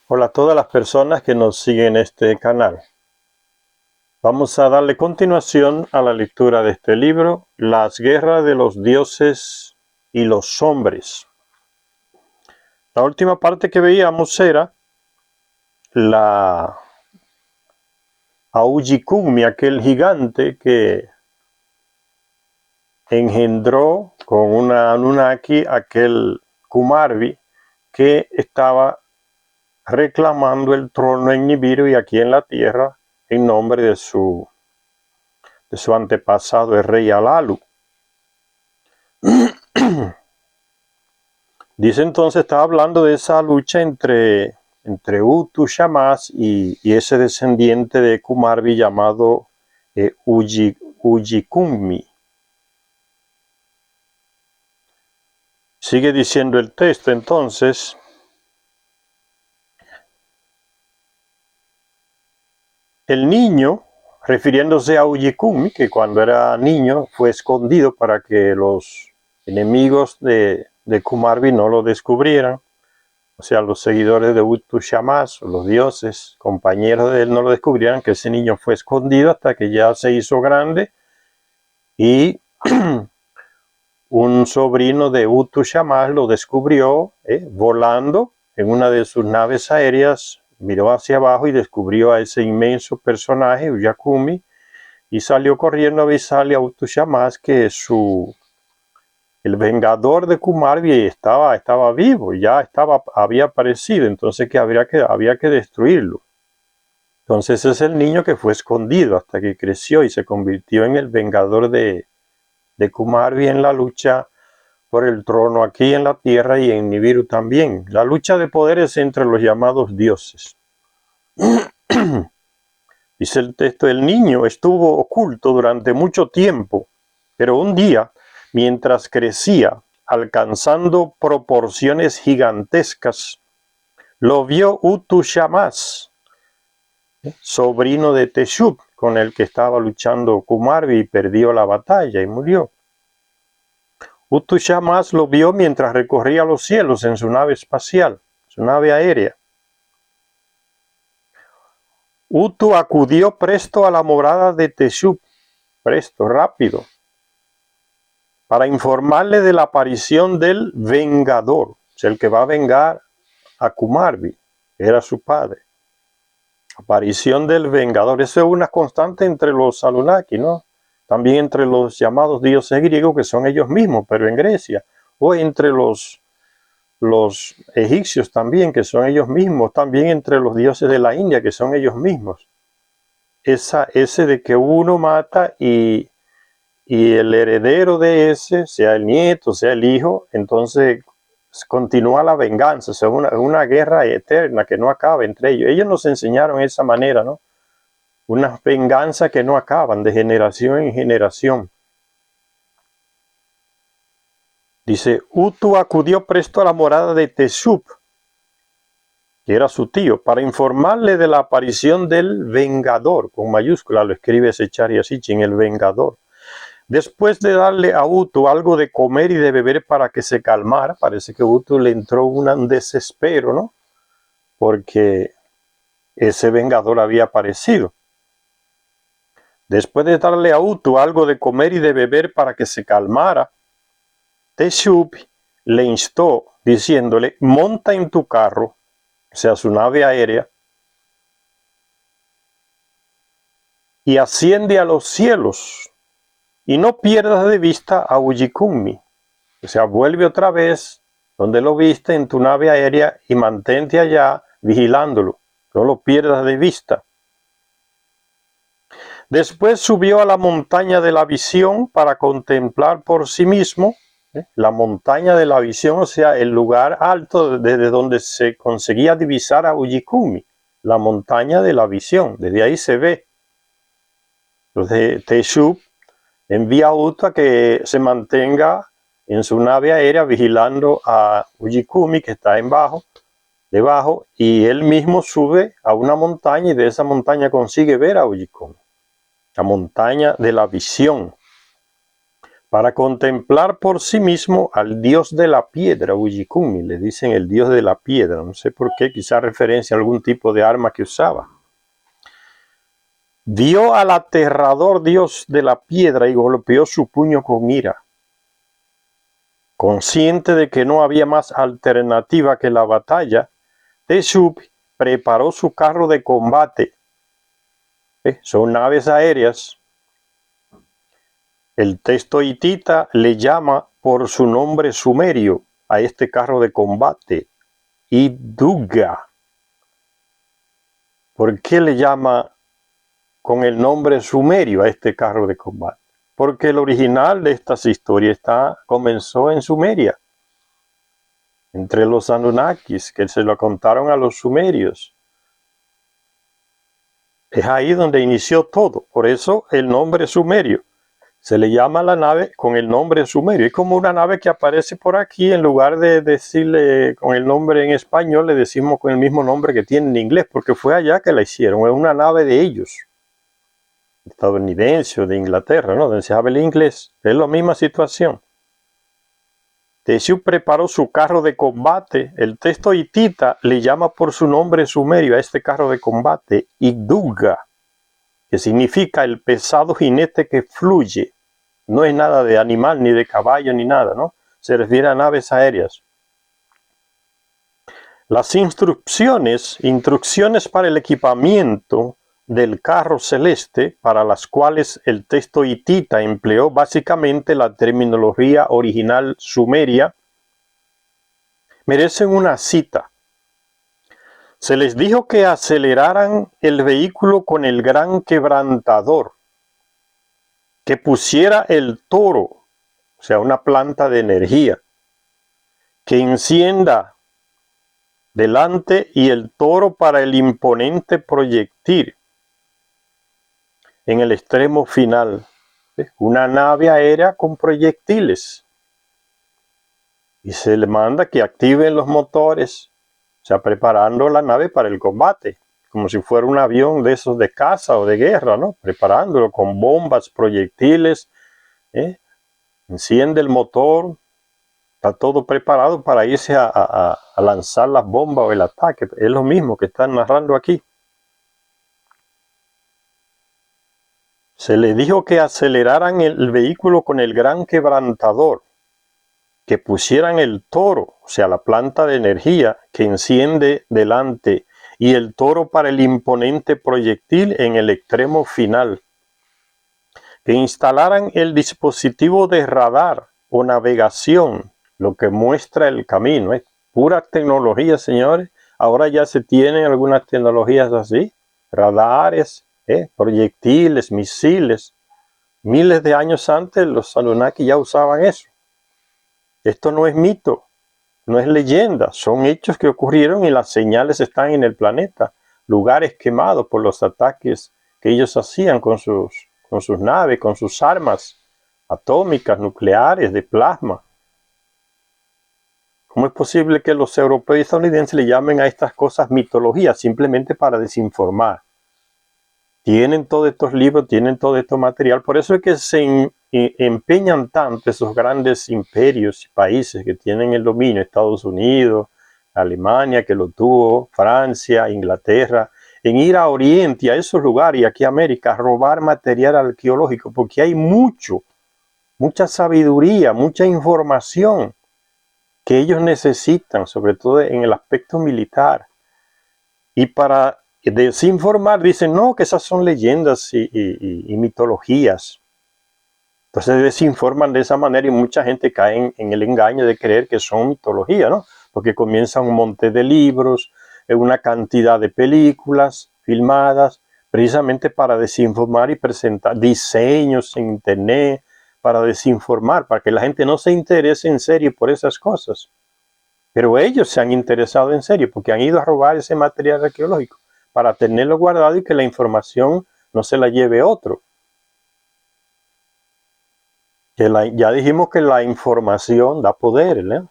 Hola a todas las personas que nos siguen en este canal. Vamos a darle continuación a la lectura de este libro, Las guerras de los dioses y los hombres. La última parte que veíamos era la Aullikunmi, aquel gigante que engendró con una Anunnaki aquel Kumarbi que estaba reclamando el trono en Nibiru y aquí en la tierra en nombre de su antepasado, el rey Alalu. Dice entonces, estaba hablando de esa lucha entre Utu Shamas y ese descendiente de Kumarbi llamado Ullikunmi. Sigue diciendo el texto entonces. El niño, refiriéndose a Ullikunmi, que cuando era niño fue escondido para que los enemigos de Kumarbi no lo descubrieran, o sea, los seguidores de Utu Shamas, los dioses, compañeros de él, no lo descubrieran, que ese niño fue escondido hasta que ya se hizo grande y un sobrino de Utu Shamas lo descubrió volando en una de sus naves aéreas, miró hacia abajo y descubrió a ese inmenso personaje, Ullikunmi, y salió corriendo a avisarle a Utu Shamas que el vengador de Kumarbi estaba vivo, ya había aparecido, entonces que había que destruirlo. Entonces ese es el niño que fue escondido hasta que creció y se convirtió en el vengador de Kumarbi en la lucha por el trono aquí en la tierra y en Nibiru también. La lucha de poderes entre los llamados dioses. Dice el texto, el niño estuvo oculto durante mucho tiempo, pero un día, mientras crecía, alcanzando proporciones gigantescas, lo vio Utu Shamas, sobrino de Teshub, con el que estaba luchando Kumarbi y perdió la batalla y murió. Utu Shamas lo vio mientras recorría los cielos en su nave espacial, su nave aérea. Utu acudió presto a la morada de Teshub, presto, rápido, para informarle de la aparición del Vengador, o sea, el que va a vengar a Kumarbi, que era su padre. Aparición del Vengador, eso es una constante entre los Anunnaki, ¿no? También entre los llamados dioses griegos, que son ellos mismos, pero en Grecia, o entre los egipcios también, que son ellos mismos, también entre los dioses de la India, que son ellos mismos. Ese de que uno mata y el heredero de ese, sea el nieto, sea el hijo, entonces continúa la venganza, o sea, una guerra eterna que no acaba entre ellos. Ellos nos enseñaron esa manera, ¿no? Unas venganzas que no acaban de generación en generación. Dice, Utu acudió presto a la morada de Teshub, que era su tío, para informarle de la aparición del Vengador, con mayúscula lo escribe Secharia Sitchin, el Vengador. Después de darle a Utu algo de comer y de beber para que se calmara, parece que Utu le entró un desespero, ¿no? Porque ese Vengador había aparecido. Después de darle a Utu algo de comer y de beber para que se calmara, Teshub le instó diciéndole, monta en tu carro, o sea, su nave aérea, y asciende a los cielos, y no pierdas de vista a Ullikunmi. O sea, vuelve otra vez donde lo viste en tu nave aérea y mantente allá vigilándolo, no lo pierdas de vista. Después subió a la montaña de la visión para contemplar por sí mismo, la montaña de la visión, o sea, el lugar alto desde donde se conseguía divisar a Ullikunmi, la montaña de la visión, desde ahí se ve. Entonces Teshub envía a Utu a que se mantenga en su nave aérea vigilando a Ullikunmi, que está debajo, y él mismo sube a una montaña y de esa montaña consigue ver a Ullikunmi, la montaña de la visión. para contemplar por sí mismo al dios de la piedra, Ujikumi, le dicen el dios de la piedra, no sé por qué, quizá referencia a algún tipo de arma que usaba. Vio al aterrador dios de la piedra y golpeó su puño con ira. Consciente de que no había más alternativa que la batalla, Teshub preparó su carro de combate. Son naves aéreas. El texto hitita le llama por su nombre sumerio a este carro de combate, Iduga. ¿Por qué le llama con el nombre sumerio a este carro de combate? Porque el original de estas historias comenzó en Sumeria, entre los Anunnakis, que se lo contaron a los sumerios. Es ahí donde inició todo, por eso el nombre sumerio. Se le llama a la nave con el nombre sumerio. Es como una nave que aparece por aquí, en lugar de decirle con el nombre en español, le decimos con el mismo nombre que tiene en inglés, porque fue allá que la hicieron. Es una nave de ellos, estadounidense o de Inglaterra, ¿no? Donde se habla el inglés. Es la misma situación. Teshub preparó su carro de combate. El texto hitita le llama por su nombre sumerio a este carro de combate, Iduga, que significa el pesado jinete que fluye. No es nada de animal, ni de caballo, ni nada, ¿no? Se refiere a naves aéreas. Las instrucciones para el equipamiento del carro celeste, para las cuales el texto hitita empleó básicamente la terminología original sumeria, merecen una cita. Se les dijo que aceleraran el vehículo con el gran quebrantador, que pusiera el toro, o sea, una planta de energía, que encienda delante y el toro para el imponente proyectil en el extremo final. Una nave aérea con proyectiles. Y se le manda que activen los motores, o sea, preparando la nave para el combate, como si fuera un avión de esos de caza o de guerra, ¿no? Preparándolo con bombas, proyectiles, enciende el motor, está todo preparado para irse a lanzar las bombas o el ataque. Es lo mismo que están narrando aquí. Se les dijo que aceleraran el vehículo con el gran quebrantador, que pusieran el toro, o sea, la planta de energía que enciende delante, y el toro para el imponente proyectil en el extremo final, que instalaran el dispositivo de radar o navegación, lo que muestra el camino. Es pura tecnología, señores. Ahora ya se tienen algunas tecnologías así, radares, proyectiles, misiles. Miles de años antes los Anunnaki ya usaban eso. Esto no es mito, no es leyenda, son hechos que ocurrieron y las señales están en el planeta. Lugares quemados por los ataques que ellos hacían con sus naves, con sus armas atómicas, nucleares, de plasma. ¿Cómo es posible que los europeos y estadounidenses le llamen a estas cosas mitología simplemente para desinformar? Tienen todos estos libros, tienen todo este material, por eso es que se empeñan tanto esos grandes imperios y países que tienen el dominio, Estados Unidos, Alemania, que lo tuvo, Francia, Inglaterra, en ir a Oriente, a esos lugares y aquí a América, a robar material arqueológico, porque hay mucha sabiduría, mucha información que ellos necesitan, sobre todo en el aspecto militar. Y para desinformar dicen, no, que esas son leyendas y mitologías. Entonces desinforman de esa manera y mucha gente cae en el engaño de creer que son mitología, ¿no? Porque comienzan un monte de libros, una cantidad de películas filmadas, precisamente para desinformar y presentar diseños en internet, para desinformar, para que la gente no se interese en serio por esas cosas. Pero ellos se han interesado en serio porque han ido a robar ese material arqueológico para tenerlo guardado y que la información no se la lleve otro. Ya dijimos que la información da poder, ¿no?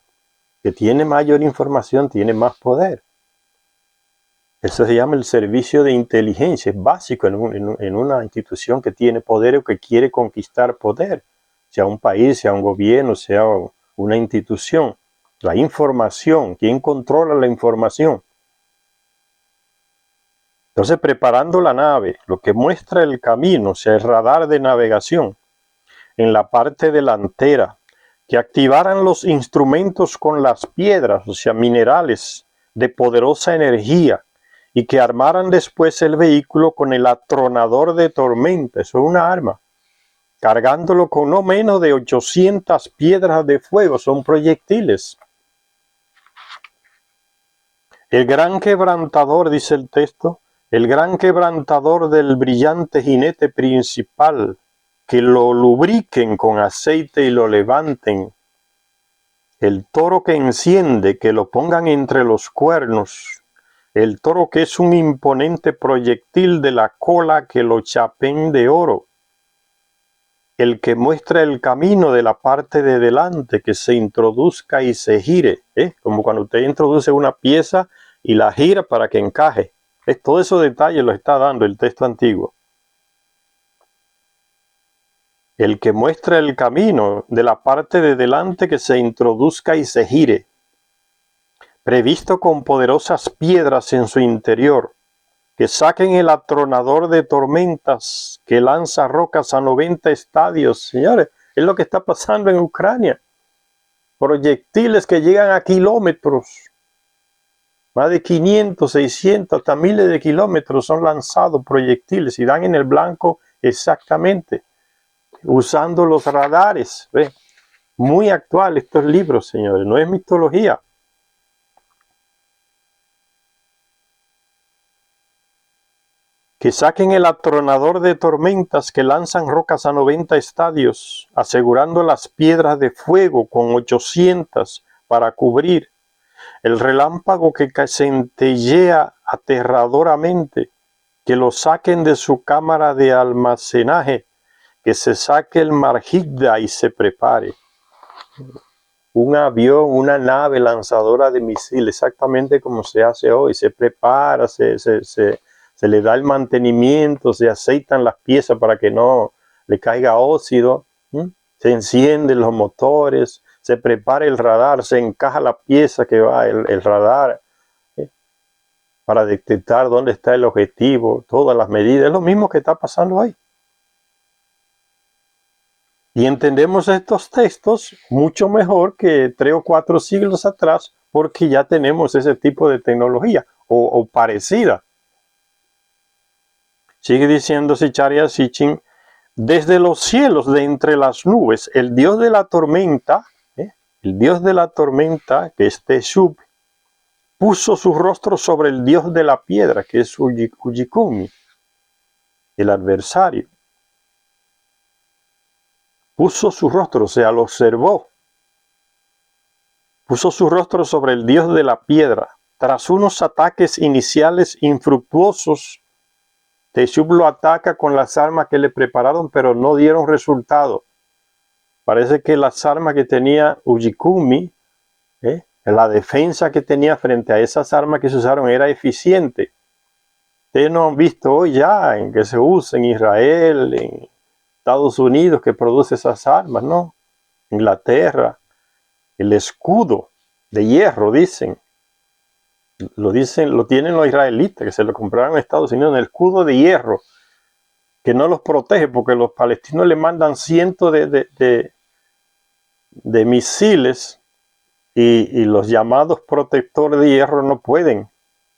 Que tiene mayor información, tiene más poder. Eso se llama el servicio de inteligencia, es básico en una institución que tiene poder o que quiere conquistar poder. sea un país, sea un gobierno, sea una institución. La información, ¿quién controla la información? Entonces, preparando la nave, lo que muestra el camino, o sea, el radar de navegación, en la parte delantera, que activaran los instrumentos con las piedras, o sea, minerales de poderosa energía, y que armaran después el vehículo con el atronador de tormenta, eso es una arma, cargándolo con no menos de 800 piedras de fuego, son proyectiles. El gran quebrantador, dice el texto, el gran quebrantador del brillante jinete principal, que lo lubriquen con aceite y lo levanten. El toro que enciende, que lo pongan entre los cuernos. El toro que es un imponente proyectil de la cola, que lo chapen de oro. El que muestra el camino de la parte de delante, que se introduzca y se gire, como cuando usted introduce una pieza y la gira para que encaje. Todos esos detalles los está dando el texto antiguo. El que muestra el camino de la parte de delante, que se introduzca y se gire, previsto con poderosas piedras en su interior, que saquen el atronador de tormentas, que lanza rocas a 90 estadios. Señores, es lo que está pasando en Ucrania. Proyectiles que llegan a kilómetros. Más de 500, 600, hasta miles de kilómetros son lanzados proyectiles y dan en el blanco exactamente, usando los radares. ¿Ve? Muy actual estos libros, señores, no es mitología. Que saquen el atronador de tormentas, que lanzan rocas a 90 estadios, asegurando las piedras de fuego con 800 para cubrir. El relámpago que centellea aterradoramente, que lo saquen de su cámara de almacenaje, que se saque el margida y se prepare. Un avión, una nave lanzadora de misiles, exactamente como se hace hoy, se prepara, se le da el mantenimiento, se aceitan las piezas para que no le caiga óxido, se encienden los motores, se prepara el radar, se encaja la pieza que va, el radar, para detectar dónde está el objetivo, todas las medidas. Es lo mismo que está pasando hoy. Y entendemos estos textos mucho mejor que 3 o 4 siglos atrás, porque ya tenemos ese tipo de tecnología, o parecida. Sigue diciendo Zecharia Sitchin, desde los cielos, de entre las nubes, el dios de la tormenta, que es Teshub, puso su rostro sobre el dios de la piedra, que es Ujikumi, el adversario. Puso su rostro, o sea, lo observó. Puso su rostro sobre el dios de la piedra. Tras unos ataques iniciales infructuosos, Teshub lo ataca con las armas que le prepararon, pero no dieron resultado. Parece que las armas que tenía Ujikumi, la defensa que tenía frente a esas armas que se usaron era eficiente. Ustedes no han visto hoy ya en que se usa en Israel, en Estados Unidos, que produce esas armas, ¿no? Inglaterra, el escudo de hierro, dicen. Lo tienen los israelitas, que se lo compraron en Estados Unidos, el escudo de hierro, que no los protege, porque los palestinos le mandan cientos de misiles, y los llamados protectores de hierro no pueden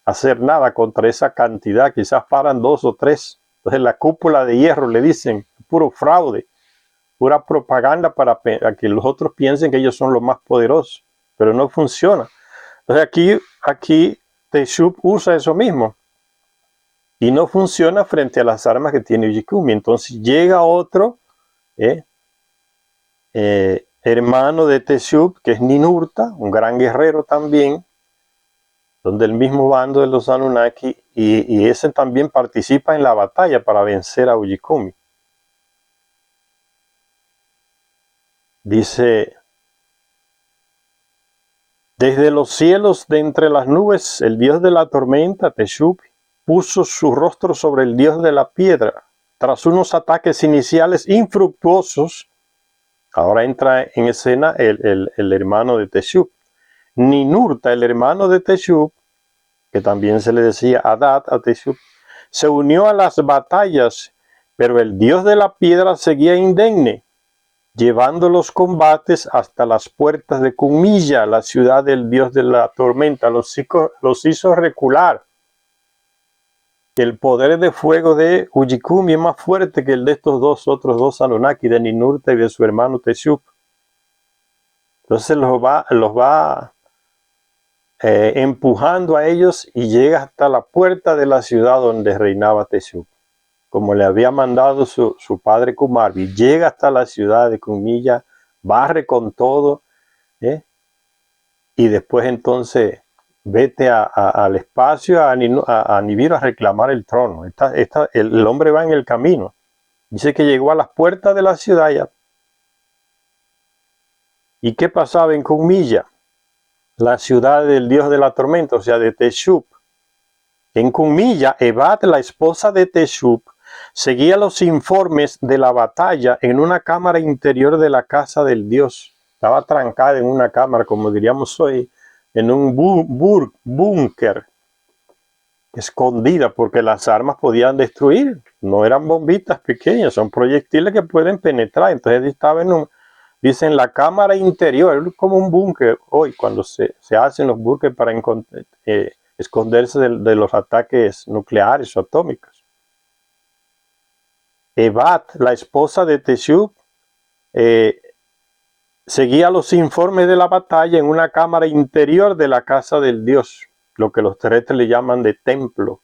hacer nada contra esa cantidad, quizás paran 2 o 3. Entonces la cúpula de hierro, le dicen, puro fraude, pura propaganda para que los otros piensen que ellos son los más poderosos, pero no funciona. Entonces aquí Teshub usa eso mismo y no funciona frente a las armas que tiene Ujikumi. Entonces llega otro hermano de Teshub, que es Ninurta, un gran guerrero también, donde el mismo bando de los Anunnaki, y ese también participa en la batalla para vencer a Ujikumi. Dice, desde los cielos, de entre las nubes, el dios de la tormenta, Teshub, puso su rostro sobre el dios de la piedra. Tras unos ataques iniciales infructuosos, Ahora entra en escena el hermano de Teshub. Ninurta, el hermano de Teshub, que también se le decía Adad a Teshub, se unió a las batallas, pero el dios de la piedra seguía indemne, llevando los combates hasta las puertas de Cumilla, la ciudad del dios de la tormenta. Los hizo recular. El poder de fuego de Ujikumi es más fuerte que el de estos otros dos Anunnaki, de Ninurta y de su hermano Teshub. Entonces los va empujando a ellos y llega hasta la puerta de la ciudad donde reinaba Teshub, como le había mandado su padre Kumarbi. Llega hasta la ciudad de Cumilla, barre con todo, y después entonces vete al espacio, a Nibiru, a reclamar el trono. El hombre va en el camino. Dice que llegó a las puertas de la ciudad ya. ¿Y qué pasaba en Cumilla? La ciudad del dios de la tormenta, o sea, de Teshub. En Cumilla, Ebat, la esposa de Teshub, seguía los informes de la batalla en una cámara interior de la casa del dios. Estaba trancada en una cámara, como diríamos hoy, en un búnker, escondida, porque las armas podían destruir. No eran bombitas pequeñas, son proyectiles que pueden penetrar. Entonces estaba en la cámara interior, como un búnker. Hoy, cuando se hacen los búnkers para esconderse de los ataques nucleares o atómicos. Ebat, la esposa de Teshub, seguía los informes de la batalla en una cámara interior de la casa del dios, lo que los terrestres le llaman de templo.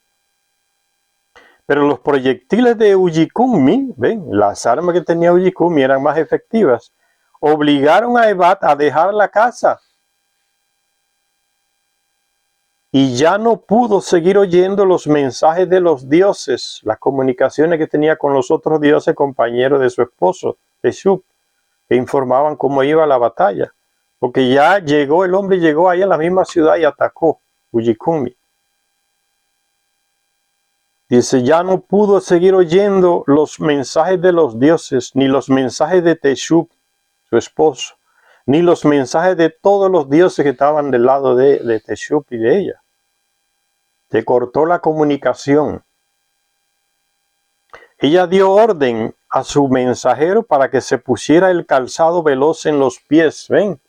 Pero los proyectiles de Ujikumi, ven, las armas que tenía Ujikumi eran más efectivas, obligaron a Ebat a dejar la casa. Y ya no pudo seguir oyendo los mensajes de los dioses, las comunicaciones que tenía con los otros dioses compañeros de su esposo, Teshub, que informaban cómo iba la batalla. Porque ya el hombre llegó ahí a la misma ciudad y atacó Ujikumi. Dice, ya no pudo seguir oyendo los mensajes de los dioses, ni los mensajes de Teshub, su esposo, ni los mensajes de todos los dioses que estaban del lado de Teshub y de ella. Se cortó la comunicación. Ella dio orden a su mensajero para que se pusiera el calzado veloz en los pies, ¿ven?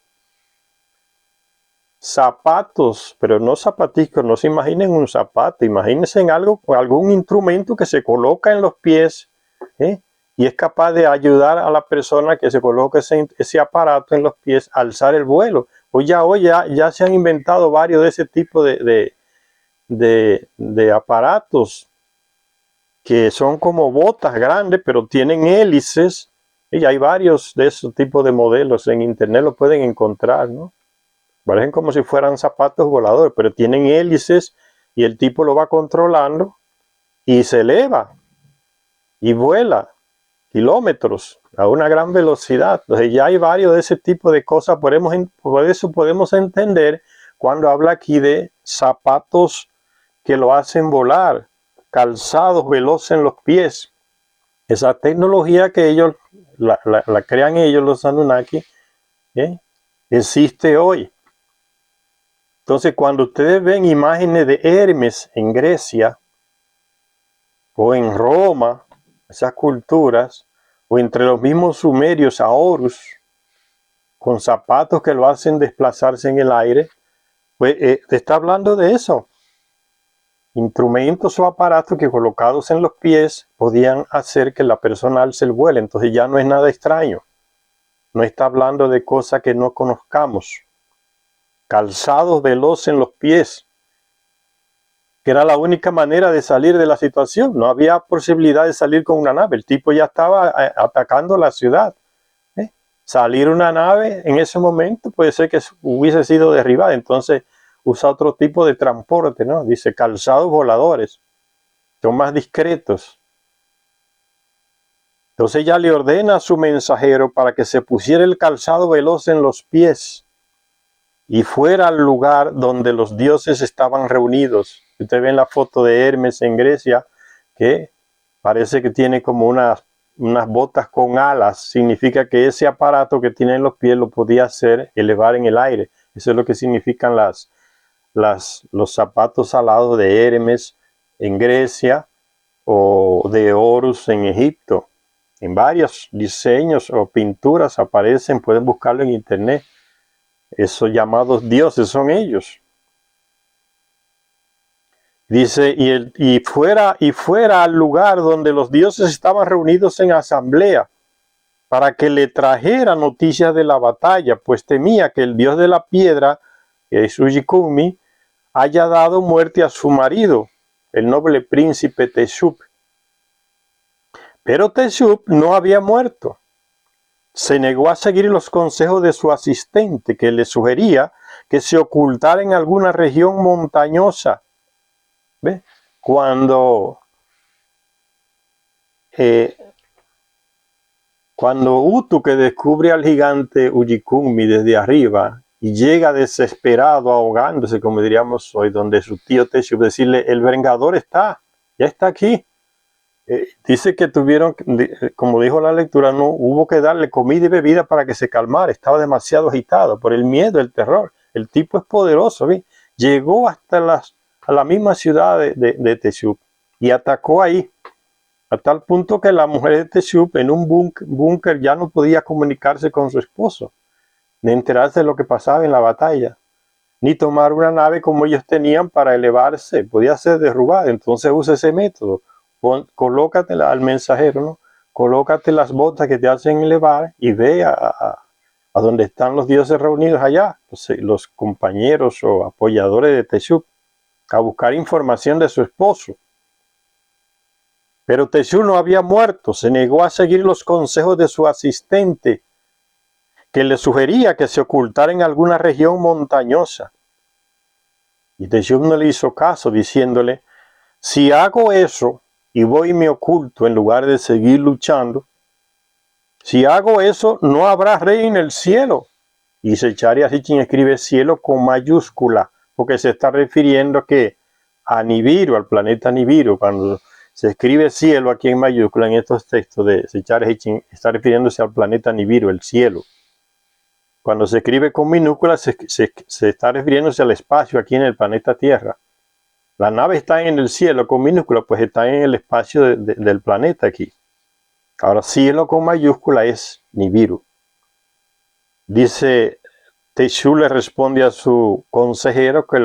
Zapatos, pero no zapaticos, no se imaginen un zapato, imagínense en algún instrumento que se coloca en los pies, y es capaz de ayudar a la persona que se coloque ese aparato en los pies a alzar el vuelo. Hoy ya se han inventado varios de ese tipo de aparatos que son como botas grandes, pero tienen hélices, y hay varios de esos tipos de modelos en internet, lo pueden encontrar, ¿no? Parecen como si fueran zapatos voladores, pero tienen hélices y el tipo lo va controlando y se eleva y vuela kilómetros a una gran velocidad. Entonces ya hay varios de ese tipo de cosas. Por eso podemos entender cuando habla aquí de zapatos que lo hacen volar, calzados veloces en los pies. Esa tecnología que ellos la crean ellos, los Anunnaki, existe hoy. Entonces, cuando ustedes ven imágenes de Hermes en Grecia o en Roma, esas culturas, o entre los mismos sumerios a Horus, con zapatos que lo hacen desplazarse en el aire, pues te está hablando de eso. Instrumentos o aparatos que colocados en los pies podían hacer que la persona alce el vuelo. Entonces ya no es nada extraño. No está hablando de cosas que no conozcamos. Calzados veloces en los pies, que era la única manera de salir de la situación. No había posibilidad de salir con una nave. El tipo ya estaba atacando la ciudad. Salir una nave en ese momento puede ser que hubiese sido derribada. Entonces usa otro tipo de transporte, ¿no? Dice calzados voladores. Son más discretos. Entonces ella le ordena a su mensajero para que se pusiera el calzado veloz en los pies y fuera al lugar donde los dioses estaban reunidos. Usted ve la foto de Hermes en Grecia, que parece que tiene como unas botas con alas, significa que ese aparato que tiene en los pies lo podía hacer elevar en el aire. Eso es lo que significan los zapatos alados de Hermes en Grecia o de Horus en Egipto. En varios diseños o pinturas aparecen, pueden buscarlo en internet. Esos llamados dioses son ellos. Dice, y fuera al lugar donde los dioses estaban reunidos en asamblea, para que le trajera noticias de la batalla, pues temía que el dios de la piedra, que es Ujikumi, haya dado muerte a su marido, el noble príncipe Teshup. Pero Teshup no había muerto. Se negó a seguir los consejos de su asistente, que le sugería que se ocultara en alguna región montañosa. ¿Ve? Cuando Utu, que descubre al gigante Ujikumi desde arriba y llega desesperado, ahogándose, como diríamos hoy, donde su tío Teshup, decirle, el vengador ya está aquí. Dice que tuvieron, como dijo la lectura, no hubo que darle comida y bebida para que se calmara, estaba demasiado agitado por el miedo, el terror. El tipo es poderoso, ¿ve? Llegó hasta a la misma ciudad de Teshup y atacó ahí, a tal punto que la mujer de Teshup en un búnker ya no podía comunicarse con su esposo, ni enterarse de lo que pasaba en la batalla, ni tomar una nave como ellos tenían para elevarse, podía ser derrubada. Entonces usa ese método. Colócate al mensajero, ¿no? Colócate las botas que te hacen elevar y ve a donde están los dioses reunidos allá, los compañeros o apoyadores de Teshup, a buscar información de su esposo. Pero Teshup no había muerto, se negó a seguir los consejos de su asistente, que le sugería que se ocultara en alguna región montañosa. Y Teshup no le hizo caso, diciéndole, si hago eso y voy y me oculto en lugar de seguir luchando, si hago eso no habrá rey en el cielo. Y Zecharia Sitchin escribe cielo con mayúscula, porque se está refiriendo a Nibiru, al planeta Nibiru. Cuando se escribe cielo aquí en mayúscula en estos textos de Zecharia Sitchin, está refiriéndose al planeta Nibiru, el cielo. Cuando se escribe con minúscula se está refiriéndose al espacio aquí en el planeta Tierra. La nave está en el cielo con minúscula, pues está en el espacio del planeta aquí. Ahora, cielo con mayúscula es Nibiru. Dice, Teshup le responde a su consejero que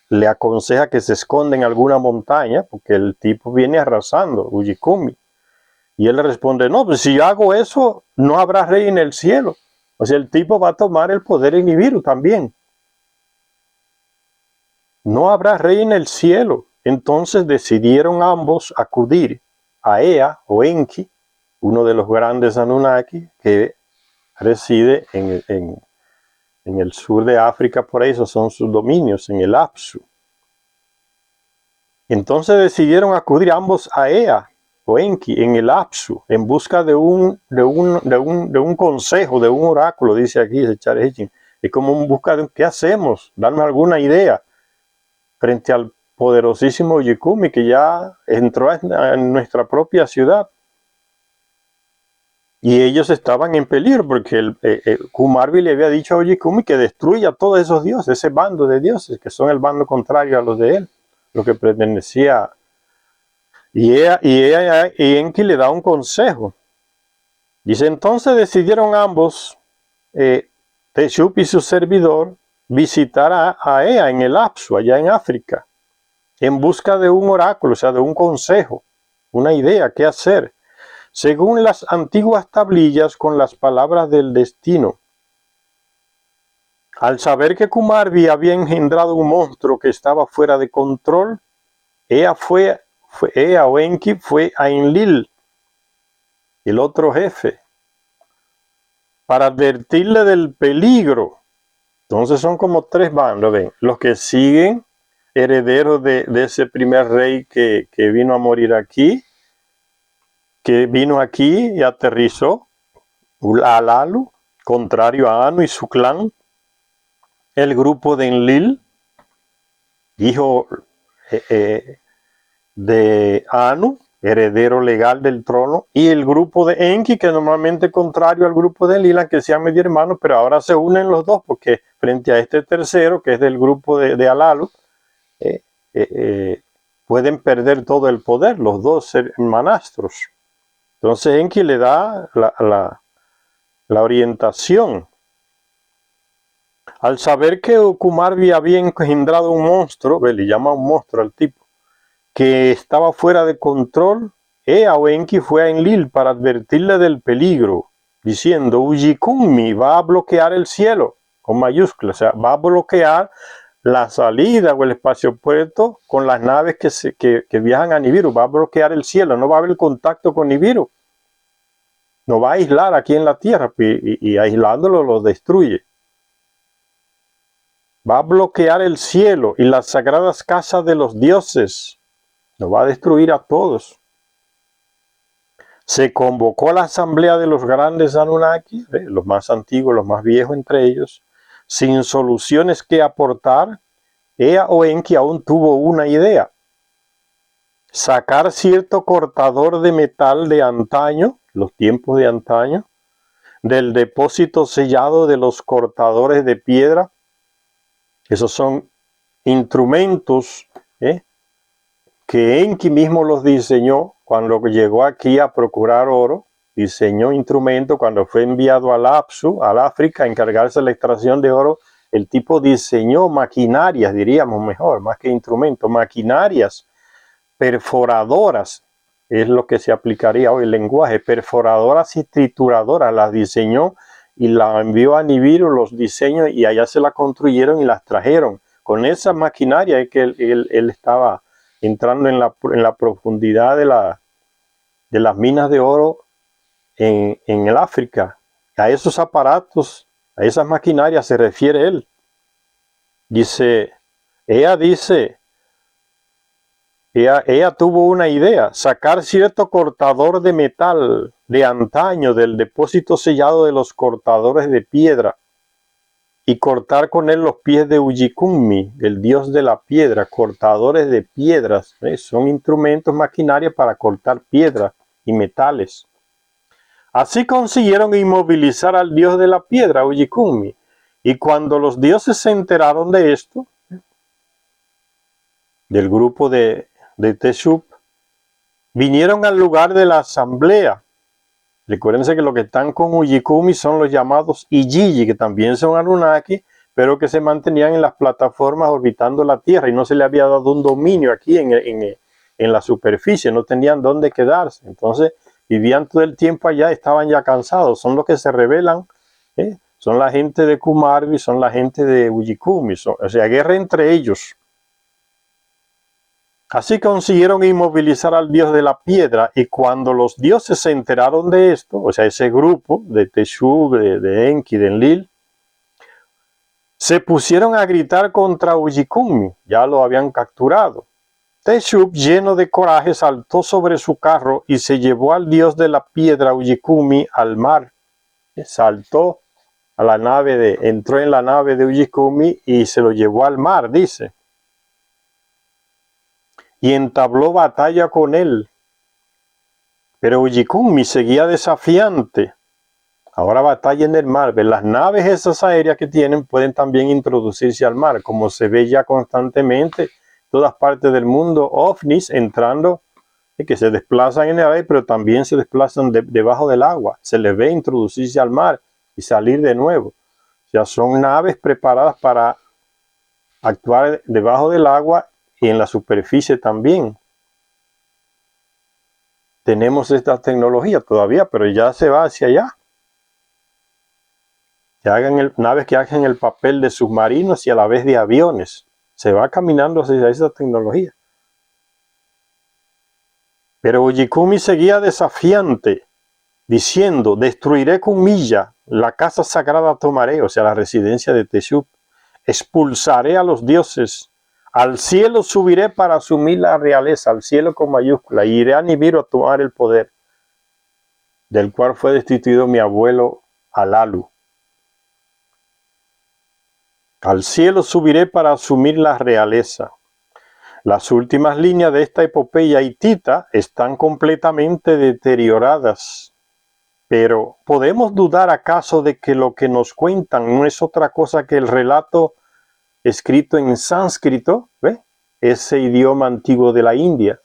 le aconseja que se esconda en alguna montaña, porque el tipo viene arrasando, Ujikumi. Y él le responde, no, pues si yo hago eso, no habrá rey en el cielo. O sea, el tipo va a tomar el poder en Nibiru también. No habrá rey en el cielo. Entonces decidieron ambos acudir a Ea o Enki, uno de los grandes Anunnaki que reside en el sur de África, por ahí, esos son sus dominios, en el Apsu. Entonces decidieron acudir ambos a Ea o Enki en el Apsu, en busca de un consejo, de un oráculo, dice aquí Zecharia Sitchin. Es como en busca de ¿qué hacemos? Darnos alguna idea frente al poderosísimo Ujikumi que ya entró en nuestra propia ciudad. Y ellos estaban en peligro porque Kumarbi le había dicho a Ujikumi que destruya a todos esos dioses, ese bando de dioses, que son el bando contrario a los de él, lo que pertenecía. Y Enki le da un consejo. Dice, entonces decidieron ambos, Teshup y su servidor, visitar a Ea en el Apsu, allá en África, en busca de un oráculo, o sea, de un consejo, una idea, qué hacer, según las antiguas tablillas con las palabras del destino. Al saber que Kumarbi había engendrado un monstruo que estaba fuera de control, Ea o Enki fue a Enlil, el otro jefe, para advertirle del peligro. Entonces son como tres bandos, ven, los que siguen, herederos de ese primer rey que vino a morir aquí, que vino aquí y aterrizó, Alalu, contrario a Anu y su clan, el grupo de Enlil, hijo de Anu, heredero legal del trono, y el grupo de Enki, que normalmente es contrario al grupo de Lila, que sean medio hermanos, pero ahora se unen los dos, porque frente a este tercero, que es del grupo de Alalu, pueden perder todo el poder, los dos hermanastros. Entonces Enki le da la orientación. Al saber que Kumarbi había engendrado un monstruo, le llama un monstruo al tipo, que estaba fuera de control, Ea o Enki fue a Enlil para advertirle del peligro, diciendo, Ujikunmi va a bloquear el cielo, con mayúsculas, o sea, va a bloquear la salida o el espaciopuerto con las naves que viajan a Nibiru, va a bloquear el cielo, no va a haber contacto con Nibiru, no va a aislar aquí en la tierra, y aislándolo lo destruye. Va a bloquear el cielo y las sagradas casas de los dioses, nos va a destruir a todos. Se convocó a la asamblea de los grandes Anunnaki, los más antiguos, los más viejos entre ellos, sin soluciones que aportar. Ea o Enki aún tuvo una idea: sacar cierto cortador de metal de antaño, los tiempos de antaño, del depósito sellado de los cortadores de piedra. Esos son instrumentos que Enki mismo los diseñó cuando llegó aquí a procurar oro. Diseñó instrumentos cuando fue enviado al Apsu, al África, a encargarse de la extracción de oro. El tipo diseñó maquinarias, diríamos mejor, más que instrumentos, maquinarias perforadoras, es lo que se aplicaría hoy el lenguaje, perforadoras y trituradoras, las diseñó y las envió a Nibiru, los diseños, y allá se las construyeron y las trajeron. Con esa maquinaria es que él estaba entrando en la profundidad de las minas de oro en el África. A esos aparatos, a esas maquinarias se refiere él. Ella tuvo una idea: sacar cierto cortador de metal de antaño del depósito sellado de los cortadores de piedra y cortar con él los pies de Ujikunmi, el dios de la piedra. Cortadores de piedras, son instrumentos, maquinaria para cortar piedras y metales. Así consiguieron inmovilizar al dios de la piedra, Ujikunmi, y cuando los dioses se enteraron de esto, del grupo de Teshub, vinieron al lugar de la asamblea. Recuérdense que los que están con Ujikunmi son los llamados Ijiji, que también son Anunnaki, pero que se mantenían en las plataformas orbitando la Tierra y no se le había dado un dominio aquí en la superficie, no tenían dónde quedarse. Entonces vivían todo el tiempo allá, estaban ya cansados. Son los que se rebelan, son la gente de Kumarbi, son la gente de Ujikunmi, o sea, guerra entre ellos. Así consiguieron inmovilizar al dios de la piedra, y cuando los dioses se enteraron de esto, o sea, ese grupo de Teshub, de Enki, de Enlil, se pusieron a gritar contra Ujikunmi, ya lo habían capturado. Teshub, lleno de coraje, saltó sobre su carro y se llevó al dios de la piedra, Ujikunmi, al mar. Saltó a la nave, entró en la nave de Ujikunmi y se lo llevó al mar, dice. Y entabló batalla con él. Pero Ujikunmi seguía desafiante. Ahora batalla en el mar. Las naves esas aéreas que tienen pueden también introducirse al mar, como se ve ya constantemente en todas partes del mundo, ovnis entrando, que se desplazan en el aire, pero también se desplazan debajo del agua. Se les ve introducirse al mar y salir de nuevo. O sea, son naves preparadas para actuar debajo del agua y en la superficie también. Tenemos esta tecnología todavía, pero ya se va hacia allá. Naves que hagan el papel de submarinos y a la vez de aviones. Se va caminando hacia esa tecnología. Pero Ujikunmi seguía desafiante, diciendo: destruiré con Milla, la casa sagrada tomaré, o sea, la residencia de Teshub. Expulsaré a los dioses. Al cielo subiré para asumir la realeza, al cielo con mayúscula, y iré a Nibiru a tomar el poder, del cual fue destituido mi abuelo Alalu. Al cielo subiré para asumir la realeza. Las últimas líneas de esta epopeya hitita están completamente deterioradas. Pero ¿podemos dudar acaso de que lo que nos cuentan no es otra cosa que el relato escrito en sánscrito, ¿ve? Ese idioma antiguo de la India,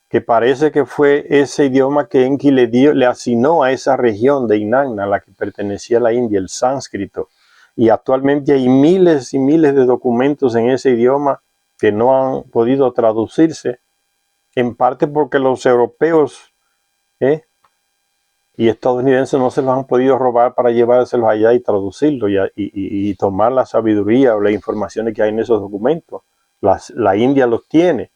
que parece que fue ese idioma que Enki le asignó a esa región de Inanna, a la que pertenecía la India, el sánscrito. Y actualmente hay miles y miles de documentos en ese idioma que no han podido traducirse, en parte porque los europeos y estadounidenses no se los han podido robar para llevárselos allá y traducirlo y tomar la sabiduría o las informaciones que hay en esos documentos. La India los tiene.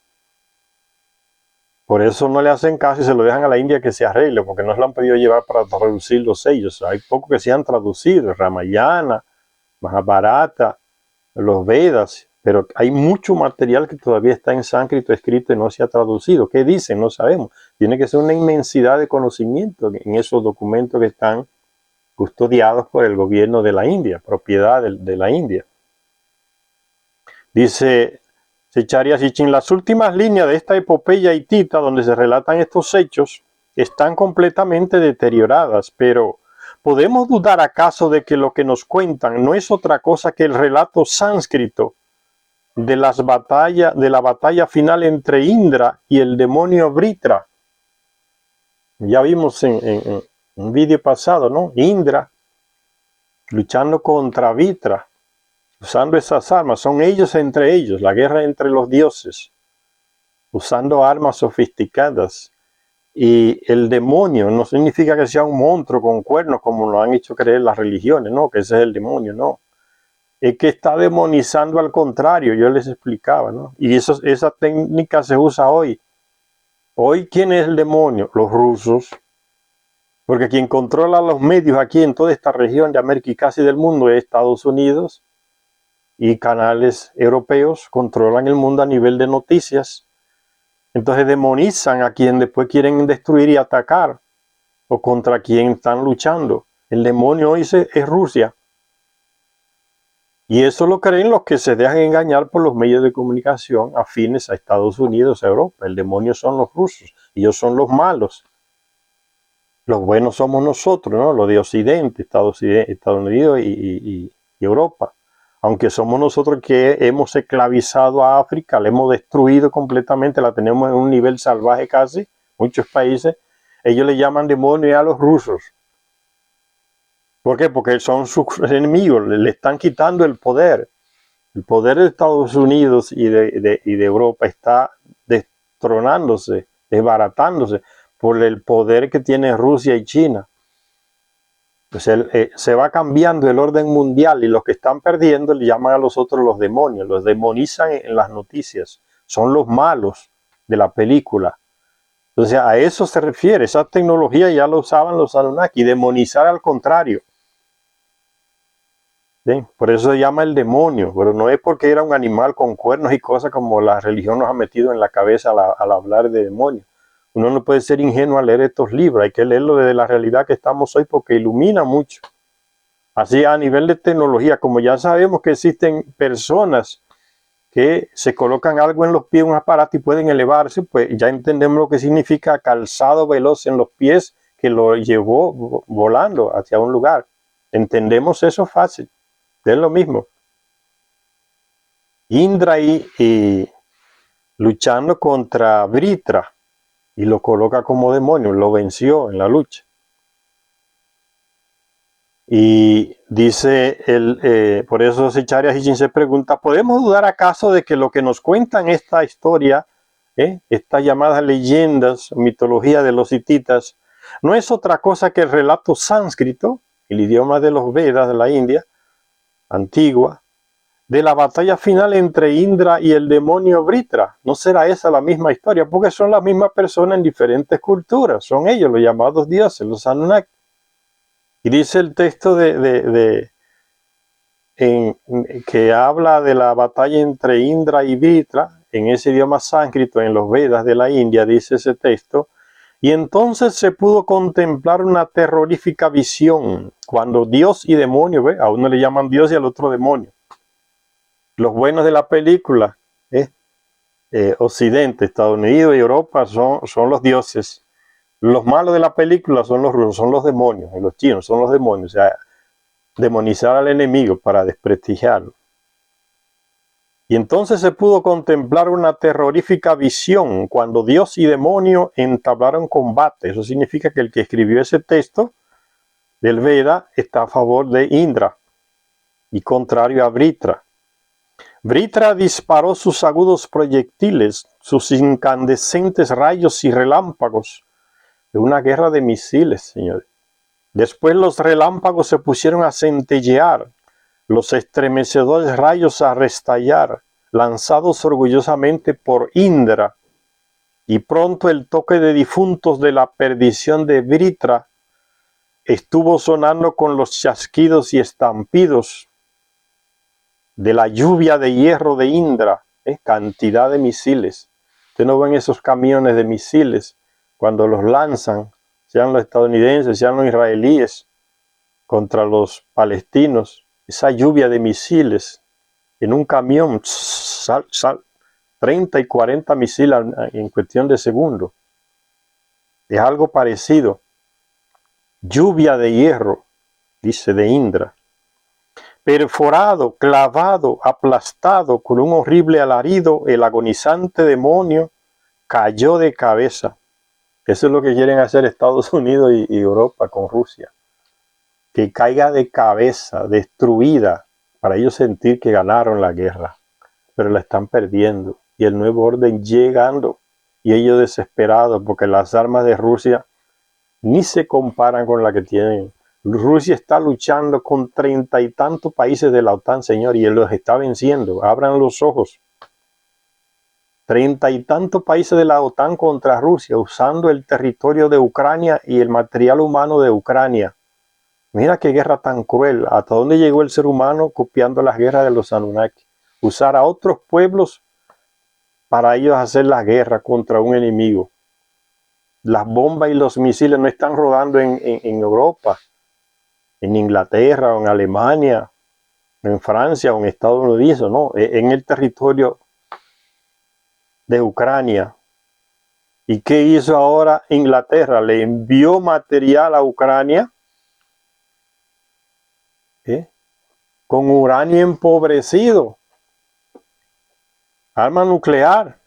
Por eso no le hacen caso y se lo dejan a la India que se arregle, porque no se lo han podido llevar para traducir los sellos. Hay pocos que se han traducido, Ramayana, Mahabharata, los Vedas, pero hay mucho material que todavía está en sánscrito escrito y no se ha traducido. ¿Qué dicen? No sabemos. Tiene que ser una inmensidad de conocimiento en esos documentos que están custodiados por el gobierno de la India, propiedad de la India. Dice Secharya Sitchin, las últimas líneas de esta epopeya hitita donde se relatan estos hechos están completamente deterioradas, pero ¿podemos dudar acaso de que lo que nos cuentan no es otra cosa que el relato sánscrito de la batalla final entre Indra y el demonio Vritra? Ya vimos en un vídeo pasado, ¿no? Indra luchando contra Vritra, usando esas armas. Son ellos entre ellos, la guerra entre los dioses, usando armas sofisticadas. Y el demonio no significa que sea un monstruo con cuernos como lo han hecho creer las religiones, no, que ese es el demonio, no. Es que está demonizando al contrario, yo les explicaba, ¿no? Y esa técnica se usa hoy. Hoy, ¿quién es el demonio? Los rusos. Porque quien controla los medios aquí en toda esta región de América y casi del mundo es Estados Unidos, y canales europeos controlan el mundo a nivel de noticias. Entonces demonizan a quien después quieren destruir y atacar, o contra quien están luchando. El demonio hoy es Rusia. Y eso lo creen los que se dejan engañar por los medios de comunicación afines a Estados Unidos, a Europa. El demonio son los rusos, ellos son los malos. Los buenos somos nosotros, ¿no? Los de Occidente, Estados Unidos y Europa. Aunque somos nosotros que hemos esclavizado a África, la hemos destruido completamente, la tenemos en un nivel salvaje casi, muchos países, ellos le llaman demonio a los rusos. ¿Por qué? Porque son sus enemigos, le están quitando el poder. El poder de Estados Unidos y de Europa está destronándose, desbaratándose por el poder que tiene Rusia y China. Pues se va cambiando el orden mundial y los que están perdiendo le llaman a los otros los demonios, los demonizan en las noticias, son los malos de la película. Entonces a eso se refiere, esa tecnología ya lo usaban los Anunnaki, demonizar al contrario. ¿Bien? Por eso se llama el demonio, pero no es porque era un animal con cuernos y cosas como la religión nos ha metido en la cabeza al hablar de demonio. Uno no puede ser ingenuo al leer estos libros, hay que leerlo desde la realidad que estamos hoy porque ilumina mucho. Así a nivel de tecnología, como ya sabemos que existen personas que se colocan algo en los pies, un aparato y pueden elevarse, pues ya entendemos lo que significa calzado veloz en los pies que lo llevó volando hacia un lugar. Entendemos eso fácil, es lo mismo. Indra y luchando contra Vritra y lo coloca como demonio, lo venció en la lucha. Y dice, por eso Secharya Sitchin se pregunta, ¿podemos dudar acaso de que lo que nos cuentan esta historia, estas llamadas leyendas, mitología de los hititas, no es otra cosa que el relato sánscrito, el idioma de los Vedas de la India, antigua, de la batalla final entre Indra y el demonio Vritra? ¿No será esa la misma historia? Porque son las mismas personas en diferentes culturas, son ellos los llamados dioses, los Anunnaki. Y dice el texto que habla de la batalla entre Indra y Vritra, en ese idioma sánscrito, en los Vedas de la India, dice ese texto, y entonces se pudo contemplar una terrorífica visión, cuando Dios y demonio, a uno le llaman Dios y al otro demonio. Los buenos de la película, Occidente, Estados Unidos y Europa son los dioses. Los malos de la película son los rusos, son los demonios, y los chinos son los demonios. O sea, demonizar al enemigo para desprestigiarlo. Y entonces se pudo contemplar una terrorífica visión cuando Dios y demonio entablaron combate. Eso significa que el que escribió ese texto del Veda está a favor de Indra y contrario a Vritra. Vritra disparó sus agudos proyectiles, sus incandescentes rayos y relámpagos de una guerra de misiles, señores. Después los relámpagos se pusieron a centellear, los estremecedores rayos a restallar, lanzados orgullosamente por Indra, y pronto el toque de difuntos de la perdición de Vritra estuvo sonando con los chasquidos y estampidos de la lluvia de hierro de Indra, cantidad de misiles. Ustedes no ven esos camiones de misiles cuando los lanzan, sean los estadounidenses, sean los israelíes, contra los palestinos. Esa lluvia de misiles en un camión, 30 y 40 misiles en cuestión de segundos. Es algo parecido. Lluvia de hierro, dice, de Indra. Perforado, clavado, aplastado, con un horrible alarido, el agonizante demonio cayó de cabeza. Eso es lo que quieren hacer Estados Unidos y Europa con Rusia. Que caiga de cabeza, destruida, para ellos sentir que ganaron la guerra. Pero la están perdiendo. Y el nuevo orden llegando. Y ellos desesperados porque las armas de Rusia ni se comparan con las que tienen. Rusia está luchando con 30 y tantos países de la OTAN, señor, y él los está venciendo. Abran los ojos. 30 y tantos países de la OTAN contra Rusia, usando el territorio de Ucrania y el material humano de Ucrania. Mira qué guerra tan cruel. ¿Hasta dónde llegó el ser humano copiando las guerras de los Anunnaki? Usar a otros pueblos para ellos hacer la guerra contra un enemigo. Las bombas y los misiles no están rodando en Europa, en Inglaterra, o en Alemania, en Francia, o en Estados Unidos, no, en el territorio de Ucrania. ¿Y qué hizo ahora Inglaterra? Le envió material a Ucrania con uranio empobrecido, arma nuclear,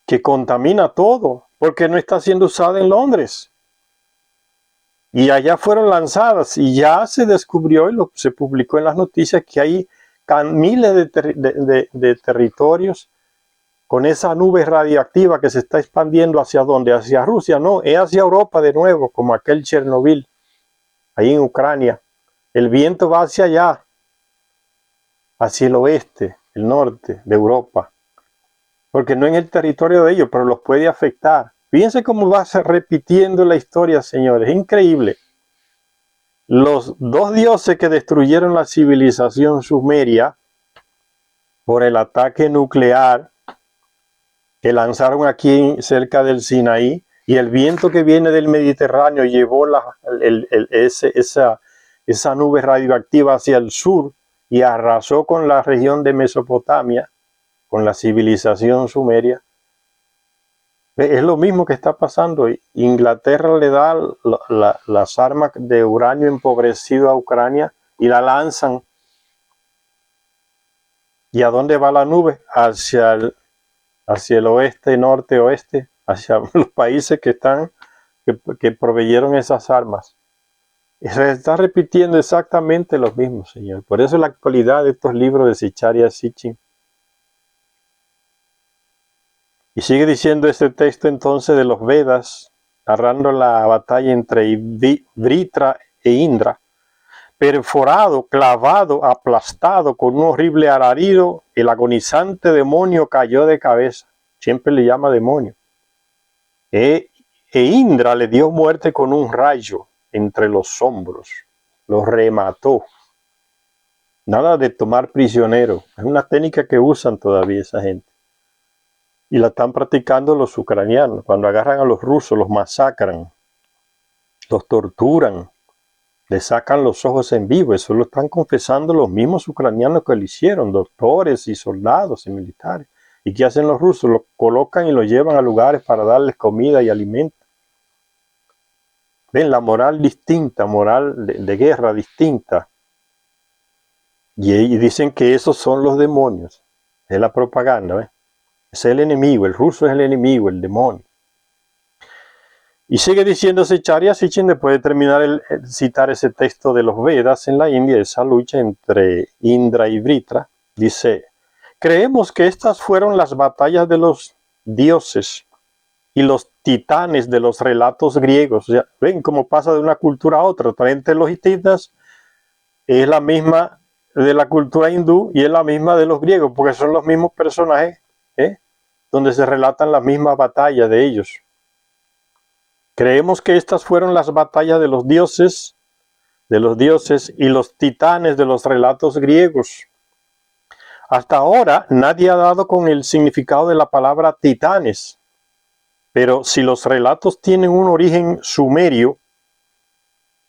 que contamina todo, porque no está siendo usada en Londres. Y allá fueron lanzadas y ya se descubrió y se publicó en las noticias que hay miles de territorios con esa nube radioactiva que se está expandiendo hacia dónde, hacia Rusia, no, es hacia Europa de nuevo, como aquel Chernobyl, ahí en Ucrania. El viento va hacia allá, hacia el oeste, el norte de Europa, porque no en el territorio de ellos, pero los puede afectar. Fíjense cómo va repitiendo la historia, señores, es increíble. Los dos dioses que destruyeron la civilización sumeria por el ataque nuclear que lanzaron aquí cerca del Sinaí, y el viento que viene del Mediterráneo llevó esa nube radioactiva hacia el sur y arrasó con la región de Mesopotamia, con la civilización sumeria. Es lo mismo que está pasando. Inglaterra le da las armas de uranio empobrecido a Ucrania y la lanzan. ¿Y a dónde va la nube? Hacia el oeste, norte, oeste, hacia los países que proveyeron esas armas. Se está repitiendo exactamente lo mismo, señor. Por eso la actualidad de estos libros de Sicharya Sitchin. Y sigue diciendo este texto entonces de los Vedas, narrando la batalla entre Vritra e Indra. Perforado, clavado, aplastado con un horrible alarido, el agonizante demonio cayó de cabeza. Siempre le llama demonio. E Indra le dio muerte con un rayo entre los hombros. Lo remató. Nada de tomar prisionero. Es una técnica que usan todavía esa gente. Y la están practicando los ucranianos. Cuando agarran a los rusos, los masacran, los torturan, Le sacan los ojos en vivo. Eso lo están confesando los mismos ucranianos que lo hicieron, doctores y soldados y militares. ¿Y qué hacen los rusos? Lo colocan y lo llevan a lugares para darles comida y alimento. Ven, la moral distinta, moral de guerra distinta. Y dicen que esos son los demonios. Es la propaganda, ¿ves? Es el enemigo, el ruso es el enemigo, el demonio. Y sigue diciéndose Charya Sitchin, después de terminar citar ese texto de los Vedas en la India, esa lucha entre Indra y Vritra, dice: creemos que estas fueron las batallas de los dioses y los titanes de los relatos griegos. O sea, ven cómo pasa de una cultura a otra. Entre los hititas es la misma de la cultura hindú y es la misma de los griegos, porque son los mismos personajes, donde se relatan las mismas batallas de ellos. Creemos que estas fueron las batallas de los dioses y los titanes de los relatos griegos. Hasta ahora nadie ha dado con el significado de la palabra titanes, pero si los relatos tienen un origen sumerio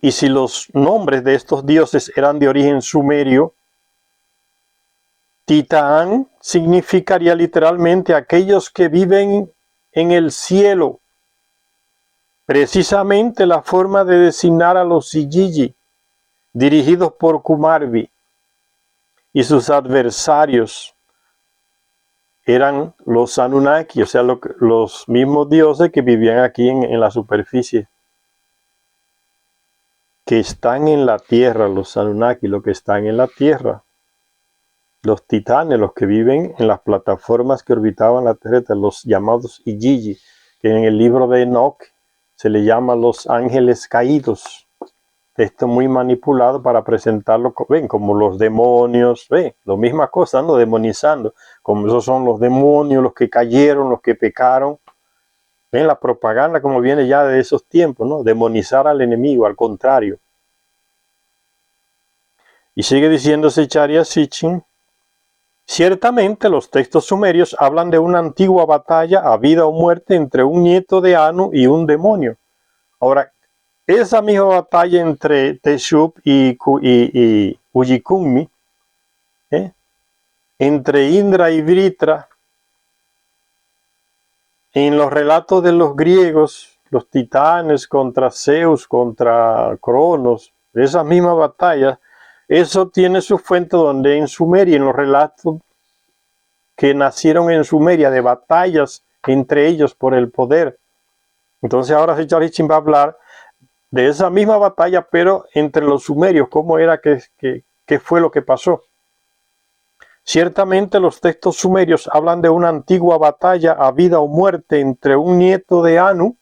y si los nombres de estos dioses eran de origen sumerio, Titán significaría literalmente aquellos que viven en el cielo. Precisamente la forma de designar a los Sijiji, dirigidos por Kumarbi, y sus adversarios eran los Anunnaki, o sea, los mismos dioses que vivían aquí en la superficie, que están en la tierra, los Anunnaki, los que están en la tierra. Los titanes, los que viven en las plataformas que orbitaban la Tierra, los llamados Ijiji, que en el libro de Enoch se le llama los ángeles caídos. Esto muy manipulado para presentarlo, ven, como los demonios, ven, la misma cosa, ¿no? Demonizando, como esos son los demonios, los que cayeron, los que pecaron. Ven, la propaganda como viene ya de esos tiempos, ¿no? Demonizar al enemigo, al contrario. Y sigue diciéndose Charya Sitchin: ciertamente los textos sumerios hablan de una antigua batalla a vida o muerte entre un nieto de Anu y un demonio. Ahora, esa misma batalla entre Teshub y Ujikummi, entre Indra y Vritra, en los relatos de los griegos, los titanes contra Zeus, contra Cronos, esas mismas batallas, eso tiene su fuente donde en Sumeria, en los relatos que nacieron en Sumeria de batallas entre ellos por el poder. Entonces ahora Charya Sitchin va a hablar de esa misma batalla, pero entre los sumerios, cómo era qué fue lo que pasó. Ciertamente los textos sumerios hablan de una antigua batalla a vida o muerte entre un nieto de Anu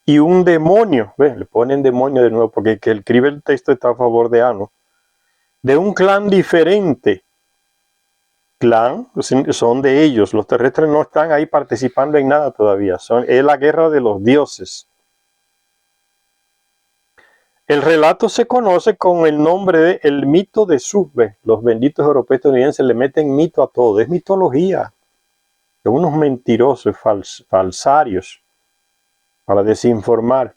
y un demonio. Le ponen demonio de nuevo porque el que escribe el texto está a favor de Anu. De un clan diferente. Clan son de ellos. Los terrestres no están ahí participando en nada todavía. Es la guerra de los dioses. El relato se conoce con el nombre de el mito de Subbe. Los benditos europeos estadounidenses le meten mito a todo. Es mitología. De unos mentirosos, falsarios, para desinformar.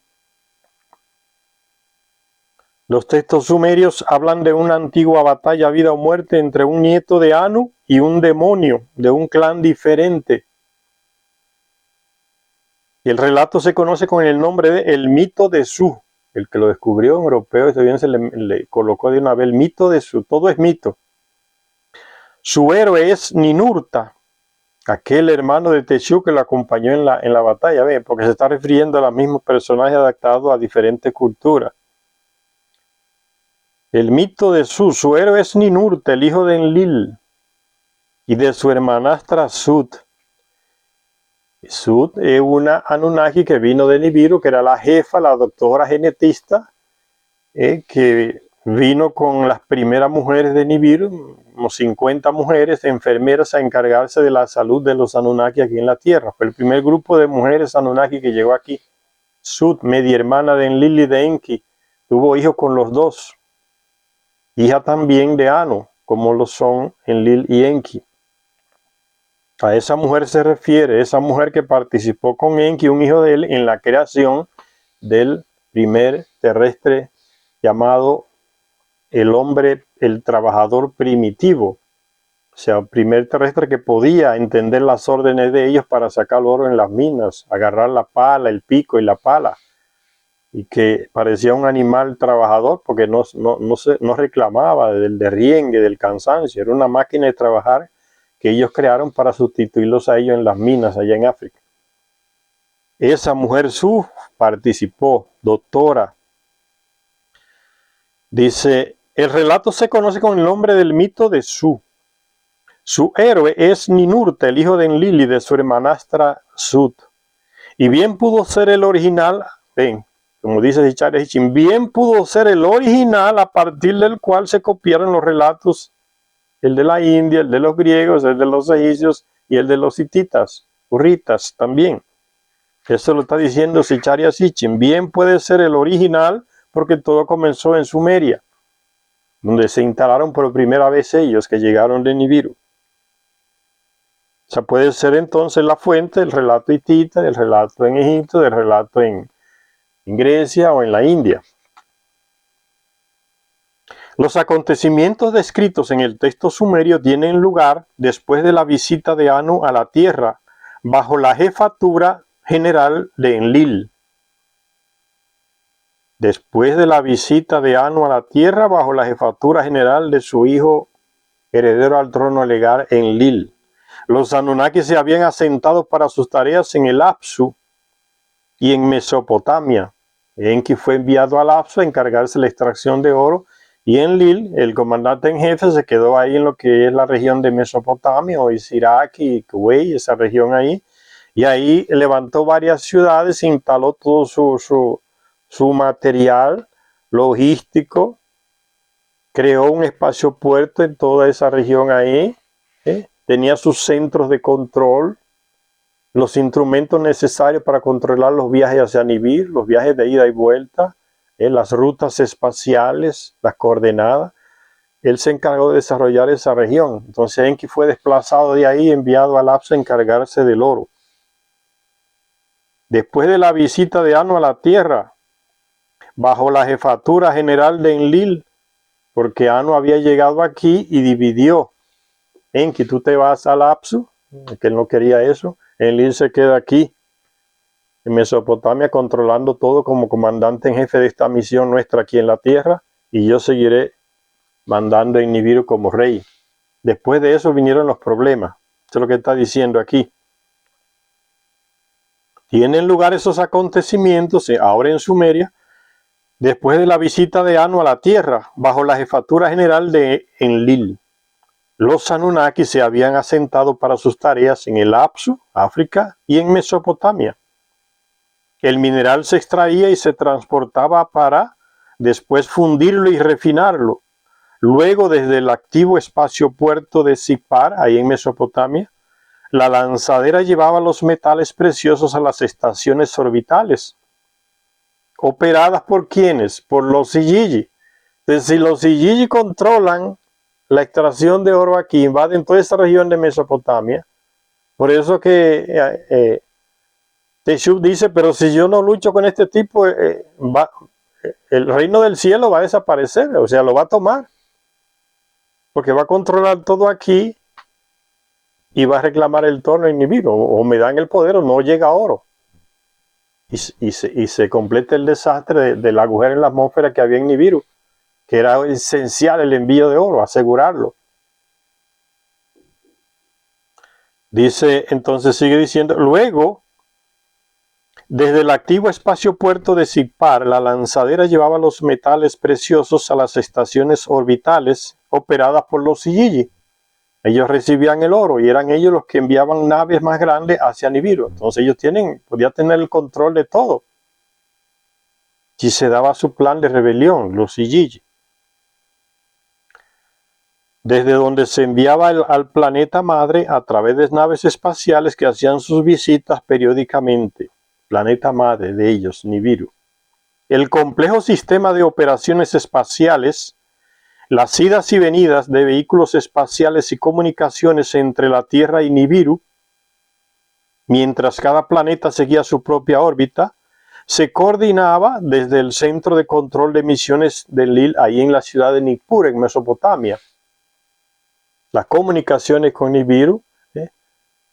Los textos sumerios hablan de una antigua batalla, vida o muerte, entre un nieto de Anu y un demonio de un clan diferente. Y el relato se conoce con el nombre de el mito de Su. El que lo descubrió, un europeo estadounidense, le colocó de una vez el mito de Su. Todo es mito. Su héroe es Ninurta, aquel hermano de Teshub que lo acompañó en la batalla, ¿ven? Porque se está refiriendo a los mismos personajes adaptados a diferentes culturas. El mito de su héroe es Ninurta, el hijo de Enlil, y de su hermanastra Sut. Sut es una Anunnaki que vino de Nibiru, que era la jefa, la doctora genetista, que vino con las primeras mujeres de Nibiru, como 50 mujeres, enfermeras, a encargarse de la salud de los Anunnaki aquí en la Tierra. Fue el primer grupo de mujeres Anunnaki que llegó aquí. Sut, media hermana de Enlil y de Enki, tuvo hijos con los dos. Hija también de Anu, como lo son Enlil y Enki. A esa mujer se refiere, esa mujer que participó con Enki, un hijo de él, en la creación del primer terrestre llamado el hombre, el trabajador primitivo, o sea, el primer terrestre que podía entender las órdenes de ellos para sacar el oro en las minas, agarrar la pala, el pico y la pala, y que parecía un animal trabajador porque no reclamaba del derriengue, del cansancio, era una máquina de trabajar que ellos crearon para sustituirlos a ellos en las minas allá en África. Esa mujer Su participó, doctora. Dice, el relato se conoce con el nombre del mito de Su. Su héroe es Ninurta, el hijo de Enlil y de su hermanastra Sut. Y bien pudo ser el original, ven, como dice Sichari Sitchin, bien pudo ser el original a partir del cual se copiaron los relatos, el de la India, el de los griegos, el de los egipcios y el de los hititas, hurritas también. Eso lo está diciendo Sichari Sitchin. Bien puede ser el original porque todo comenzó en Sumeria, donde se instalaron por primera vez ellos que llegaron de Nibiru. O sea, puede ser entonces la fuente del relato hitita, del relato en Egipto, del relato en Grecia o en la India. Los acontecimientos descritos en el texto sumerio tienen lugar después de la visita de Anu a la tierra, bajo la jefatura general de Enlil. Después de la visita de Anu a la tierra, bajo la jefatura general de su hijo heredero al trono legal Enlil. Los Anunnaki se habían asentado para sus tareas en el Apsu y en Mesopotamia. Enki fue enviado al Apsu a encargarse de la extracción de oro y Enlil, el comandante en jefe, se quedó ahí en lo que es la región de Mesopotamia, hoy Irak y Kuwait, esa región ahí, y ahí levantó varias ciudades, instaló todo su material logístico, creó un espacio puerto en toda esa región ahí, tenía sus centros de control, los instrumentos necesarios para controlar los viajes hacia Nibiru, los viajes de ida y vuelta, las rutas espaciales, las coordenadas. Él se encargó de desarrollar esa región. Entonces Enki fue desplazado de ahí, enviado al Apsu a encargarse del oro. Después de la visita de Anu a la tierra, bajo la jefatura general de Enlil, porque Anu había llegado aquí y dividió. Enki, tú te vas al Apsu, que él no quería eso. Enlil se queda aquí, en Mesopotamia, controlando todo como comandante en jefe de esta misión nuestra aquí en la tierra, y yo seguiré mandando en Nibiru como rey. Después de eso vinieron los problemas. Eso es lo que está diciendo aquí. Tienen lugar esos acontecimientos ahora en Sumeria, después de la visita de Anu a la tierra, bajo la jefatura general de Enlil. Los Anunnaki se habían asentado para sus tareas en el Apsu, África, y en Mesopotamia. El mineral se extraía y se transportaba para después fundirlo y refinarlo. Luego, desde el activo espacio puerto de Sipar, ahí en Mesopotamia, la lanzadera llevaba los metales preciosos a las estaciones orbitales, operadas por ¿quiénes? Por los Igigi. Entonces, si los Igigi controlan la extracción de oro aquí, invaden toda esa región de Mesopotamia, por eso que Teshub dice, pero si yo no lucho con este tipo, el reino del cielo va a desaparecer, o sea, lo va a tomar, porque va a controlar todo aquí y va a reclamar el trono en Nibiru, o me dan el poder o no llega oro. Y se completa el desastre del agujero en la atmósfera que había en Nibiru, que era esencial el envío de oro, asegurarlo. Dice, entonces sigue diciendo, luego, desde el activo espacio puerto de Sipar, la lanzadera llevaba los metales preciosos a las estaciones orbitales operadas por los Igigi. Ellos recibían el oro y eran ellos los que enviaban naves más grandes hacia Nibiru. Entonces ellos podían tener el control de todo. Si se daba su plan de rebelión, los Igigi. Desde donde se enviaba al planeta madre a través de naves espaciales que hacían sus visitas periódicamente. Planeta madre de ellos, Nibiru. El complejo sistema de operaciones espaciales, las idas y venidas de vehículos espaciales y comunicaciones entre la Tierra y Nibiru, mientras cada planeta seguía su propia órbita, se coordinaba desde el Centro de Control de Misiones de Enlil, ahí en la ciudad de Nippur, en Mesopotamia. Las comunicaciones con Nibiru,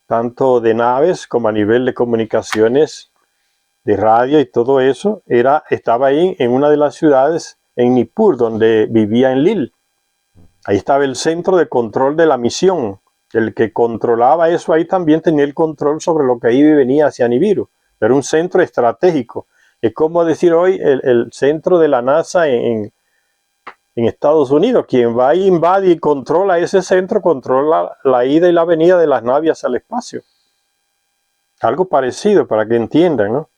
tanto de naves como a nivel de comunicaciones de radio y todo eso, estaba ahí en una de las ciudades en Nippur, donde vivía Enlil. Ahí estaba el centro de control de la misión. El que controlaba eso ahí también tenía el control sobre lo que iba y venía hacia Nibiru. Era un centro estratégico. Es como decir hoy el centro de la NASA en Estados Unidos. Quien va y invade y controla ese centro, controla la ida y la venida de las naves al espacio. Algo parecido para que entiendan, ¿no?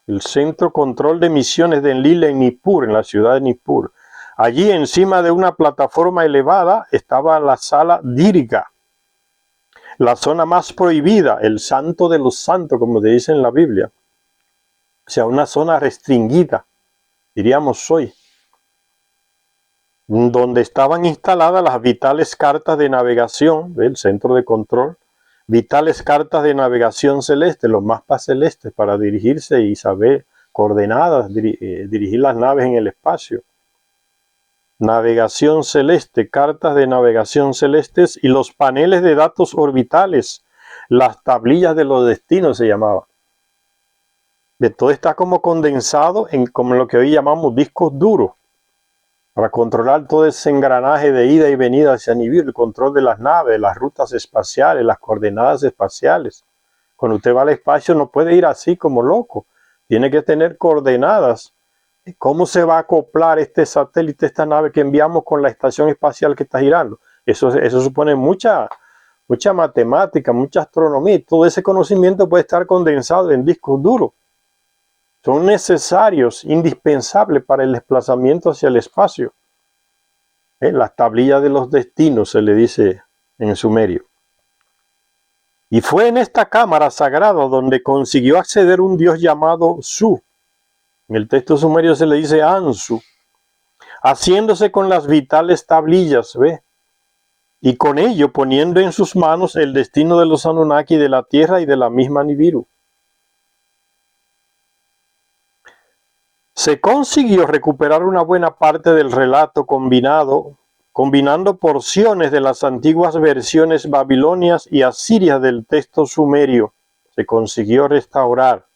El Centro Control de Misiones de Enlil en Nippur, en la ciudad de Nippur. Allí encima de una plataforma elevada estaba la sala Dirga, la zona más prohibida, el santo de los santos, como se dice en la Biblia. O sea, una zona restringida, diríamos hoy, donde estaban instaladas las vitales cartas de navegación del centro de control, vitales cartas de navegación celeste, los mapas celestes para dirigirse y saber coordenadas, dirigir las naves en el espacio. Navegación celeste, cartas de navegación celestes y los paneles de datos orbitales, las tablillas de los destinos se llamaba. De todo está como condensado en como lo que hoy llamamos discos duros, para controlar todo ese engranaje de ida y venida hacia Nibiru, el control de las naves, las rutas espaciales, las coordenadas espaciales. Cuando usted va al espacio no puede ir así como loco, tiene que tener coordenadas. ¿Cómo se va a acoplar este satélite, esta nave que enviamos con la estación espacial que está girando? Eso supone mucha matemática, mucha astronomía, y todo ese conocimiento puede estar condensado en discos duros. Son necesarios, indispensables para el desplazamiento hacia el espacio. Las tablillas de los destinos se le dice en sumerio. Y fue en esta cámara sagrada donde consiguió acceder un dios llamado Su. En el texto sumerio se le dice Ansu, haciéndose con las vitales tablillas, ¿ve? Y con ello poniendo en sus manos el destino de los Anunnaki, de la Tierra y de la misma Nibiru. Se consiguió recuperar una buena parte del relato combinando porciones de las antiguas versiones babilonias y asirias del texto sumerio. Se consiguió restaurar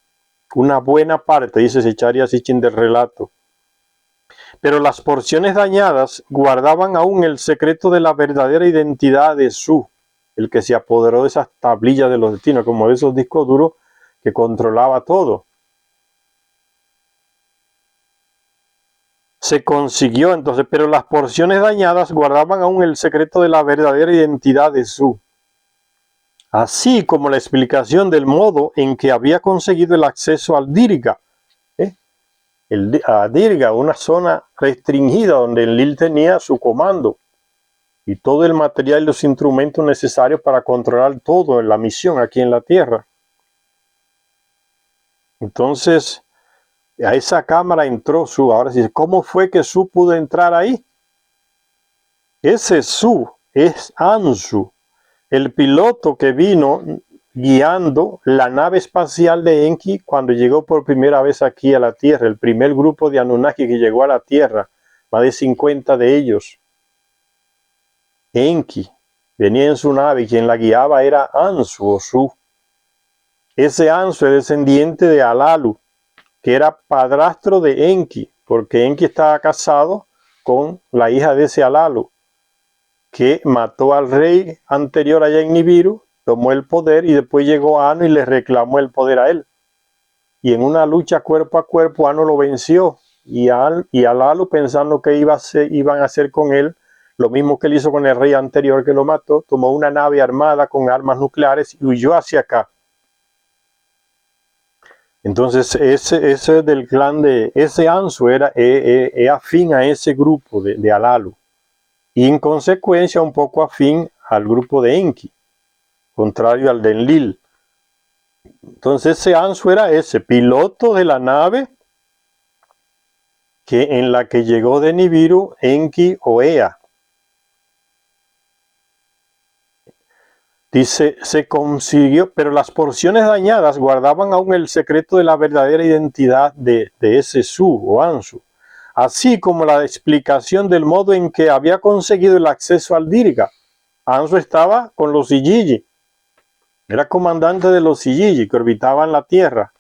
una buena parte, dice Zecharia Sitchin, del relato. Pero las porciones dañadas guardaban aún el secreto de la verdadera identidad de Su, el que se apoderó de esas tablillas de los destinos, como de esos discos duros que controlaba todo. Se consiguió entonces, pero las porciones dañadas guardaban aún el secreto de la verdadera identidad de Su, así como la explicación del modo en que había conseguido el acceso al Dirga. A Dirga, una zona restringida donde Enlil tenía su comando y todo el material y los instrumentos necesarios para controlar todo en la misión aquí en la Tierra. Entonces, a esa cámara entró Su. Ahora sí, ¿cómo fue que Su pudo entrar ahí? Ese Su es Ansu, el piloto que vino guiando la nave espacial de Enki cuando llegó por primera vez aquí a la Tierra, el primer grupo de Anunnaki que llegó a la Tierra, más de 50 de ellos. Enki venía en su nave y quien la guiaba era Ansu o Su. Ese Ansu es descendiente de Alalu, que era padrastro de Enki, porque Enki estaba casado con la hija de ese Alalu, que mató al rey anterior allá en Nibiru, tomó el poder y después llegó Anu y le reclamó el poder a él. Y en una lucha cuerpo a cuerpo, Anu lo venció. Y Alalu, pensando que iban a hacer con él lo mismo que él hizo con el rey anterior que lo mató, tomó una nave armada con armas nucleares y huyó hacia acá. Entonces ese del clan de ese Ansu era afín a ese grupo de Alalu. Y en consecuencia un poco afín al grupo de Enki, contrario al de Enlil. Entonces ese Ansu era ese piloto de la nave en la que llegó de Nibiru Enki o Ea. Dice, se consiguió, pero las porciones dañadas guardaban aún el secreto de la verdadera identidad de ese Su o Ansu, así como la explicación del modo en que había conseguido el acceso al Dirga. Ansu estaba con los Igigi, era comandante de los Igigi que orbitaban la Tierra.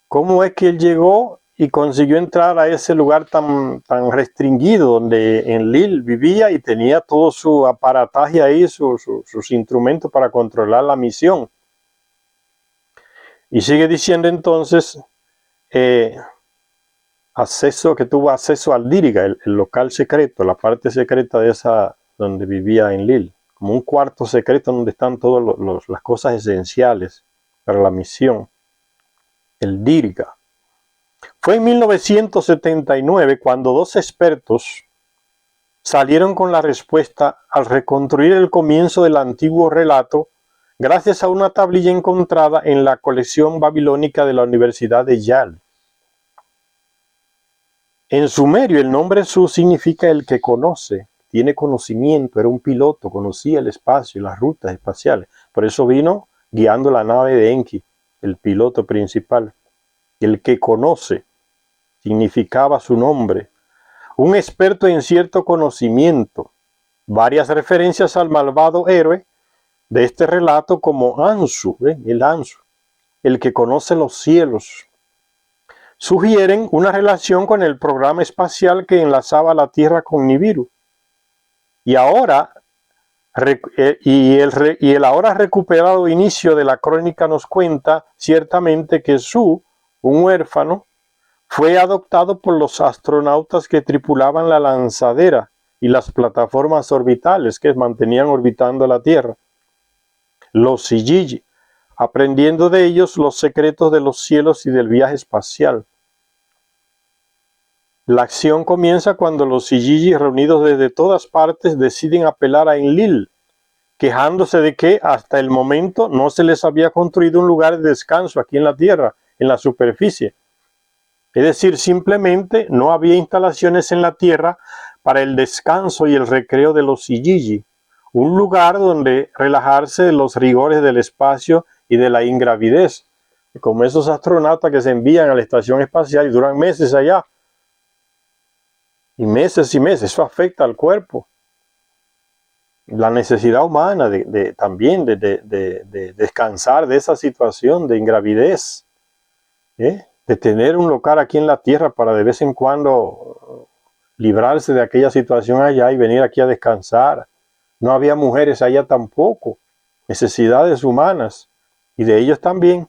¿Cómo es que él llegó y consiguió entrar a ese lugar tan restringido donde Enlil vivía y tenía todo su aparataje ahí, sus instrumentos para controlar la misión? Y sigue diciendo entonces, que tuvo acceso al Dirga, el local secreto, la parte secreta de esa donde vivía Enlil, como un cuarto secreto donde están todas las cosas esenciales para la misión, el Dirga. Fue en 1979 cuando dos expertos salieron con la respuesta al reconstruir el comienzo del antiguo relato gracias a una tablilla encontrada en la colección babilónica de la Universidad de Yale. En sumerio, el nombre Su significa el que conoce, tiene conocimiento, era un piloto, conocía el espacio y las rutas espaciales. Por eso vino guiando la nave de Enki, el piloto principal. El que conoce significaba su nombre. Un experto en cierto conocimiento. Varias referencias al malvado héroe de este relato como Ansu, el Ansu, el que conoce los cielos. Sugieren una relación con el programa espacial que enlazaba la Tierra con Nibiru. Y ahora, el ahora recuperado inicio de la crónica nos cuenta ciertamente que Su, un huérfano, fue adoptado por los astronautas que tripulaban la lanzadera y las plataformas orbitales que mantenían orbitando la Tierra, los Sigigi, aprendiendo de ellos los secretos de los cielos y del viaje espacial. La acción comienza cuando los Sigigi, reunidos desde todas partes, deciden apelar a Enlil, quejándose de que hasta el momento no se les había construido un lugar de descanso aquí en la Tierra, en la superficie. Es decir, simplemente no había instalaciones en la Tierra para el descanso y el recreo de los Sigigi, un lugar donde relajarse de los rigores del espacio y de la ingravidez, como esos astronautas que se envían a la estación espacial y duran meses allá, y meses, eso afecta al cuerpo. La necesidad humana también de descansar de esa situación de ingravidez, de tener un local aquí en la Tierra para de vez en cuando librarse de aquella situación allá y venir aquí a descansar. No había mujeres allá tampoco, necesidades humanas, y de ellos también.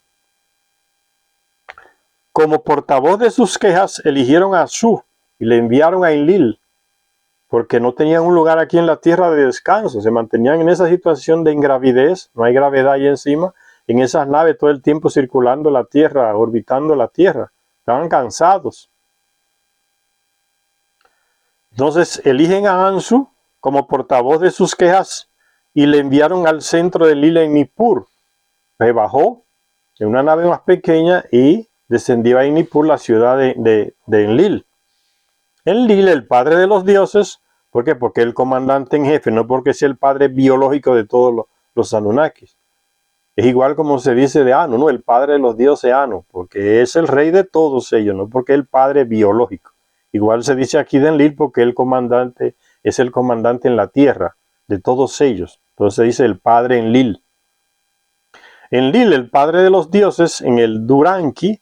Como portavoz de sus quejas, eligieron a Su y le enviaron a Enlil, porque no tenían un lugar aquí en la Tierra de descanso, se mantenían en esa situación de ingravidez, no hay gravedad ahí encima, en esas naves todo el tiempo circulando la Tierra, orbitando la Tierra, estaban cansados. Entonces eligen a Ansu como portavoz de sus quejas y le enviaron al centro de Enlil en Nippur. Rebajó en una nave más pequeña y descendió a Nippur, la ciudad de Enlil. Enlil, el padre de los dioses, ¿por qué? Porque es el comandante en jefe, no porque sea el padre biológico de todos los Anunnakis. Es igual como se dice de Anu, ¿no? El padre de los dioses Anu, porque es el rey de todos ellos, no porque es el padre biológico. Igual se dice aquí de Enlil porque el comandante es el comandante en la tierra de todos ellos. Entonces se dice el padre Enlil. Enlil, el padre de los dioses, en el Duranki,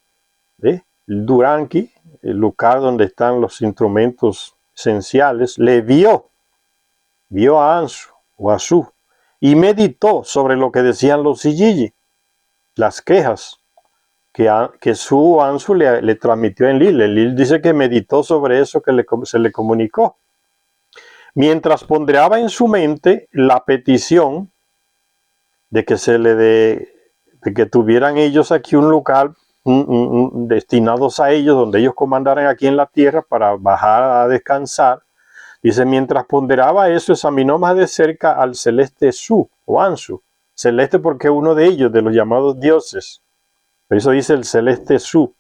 el Duranki, el lugar donde están los instrumentos esenciales, le vio a Ansu o a Su y meditó sobre lo que decían los Sigigi, las quejas que Su o Ansu le transmitió a Enlil. Enlil dice que meditó sobre eso que se le comunicó. Mientras ponderaba en su mente la petición de que tuvieran ellos aquí un lugar destinados a ellos, donde ellos comandaran aquí en la tierra para bajar a descansar. Dice, mientras ponderaba eso, examinó más de cerca al celeste Su o Ansu. Celeste porque uno de ellos, de los llamados dioses. Por eso dice el celeste Su.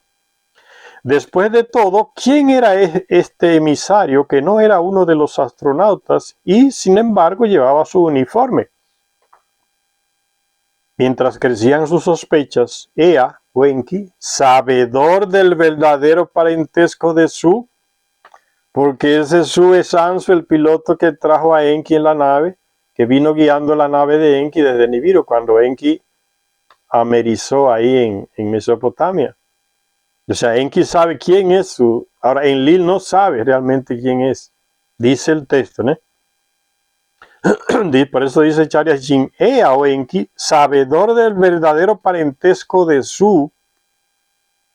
Después de todo, ¿quién era este emisario que no era uno de los astronautas y sin embargo llevaba su uniforme? Mientras crecían sus sospechas, Ea, o Enki, sabedor del verdadero parentesco de Su, porque ese Su es Ansu, el piloto que trajo a Enki en la nave, que vino guiando la nave de Enki desde Nibiru, cuando Enki amerizó ahí en Mesopotamia. O sea, Enki sabe quién es Su. Ahora, Enlil no sabe realmente quién es. Dice el texto, ¿no? Por eso dice Charya Shin, Ea o Enki, sabedor del verdadero parentesco de Su,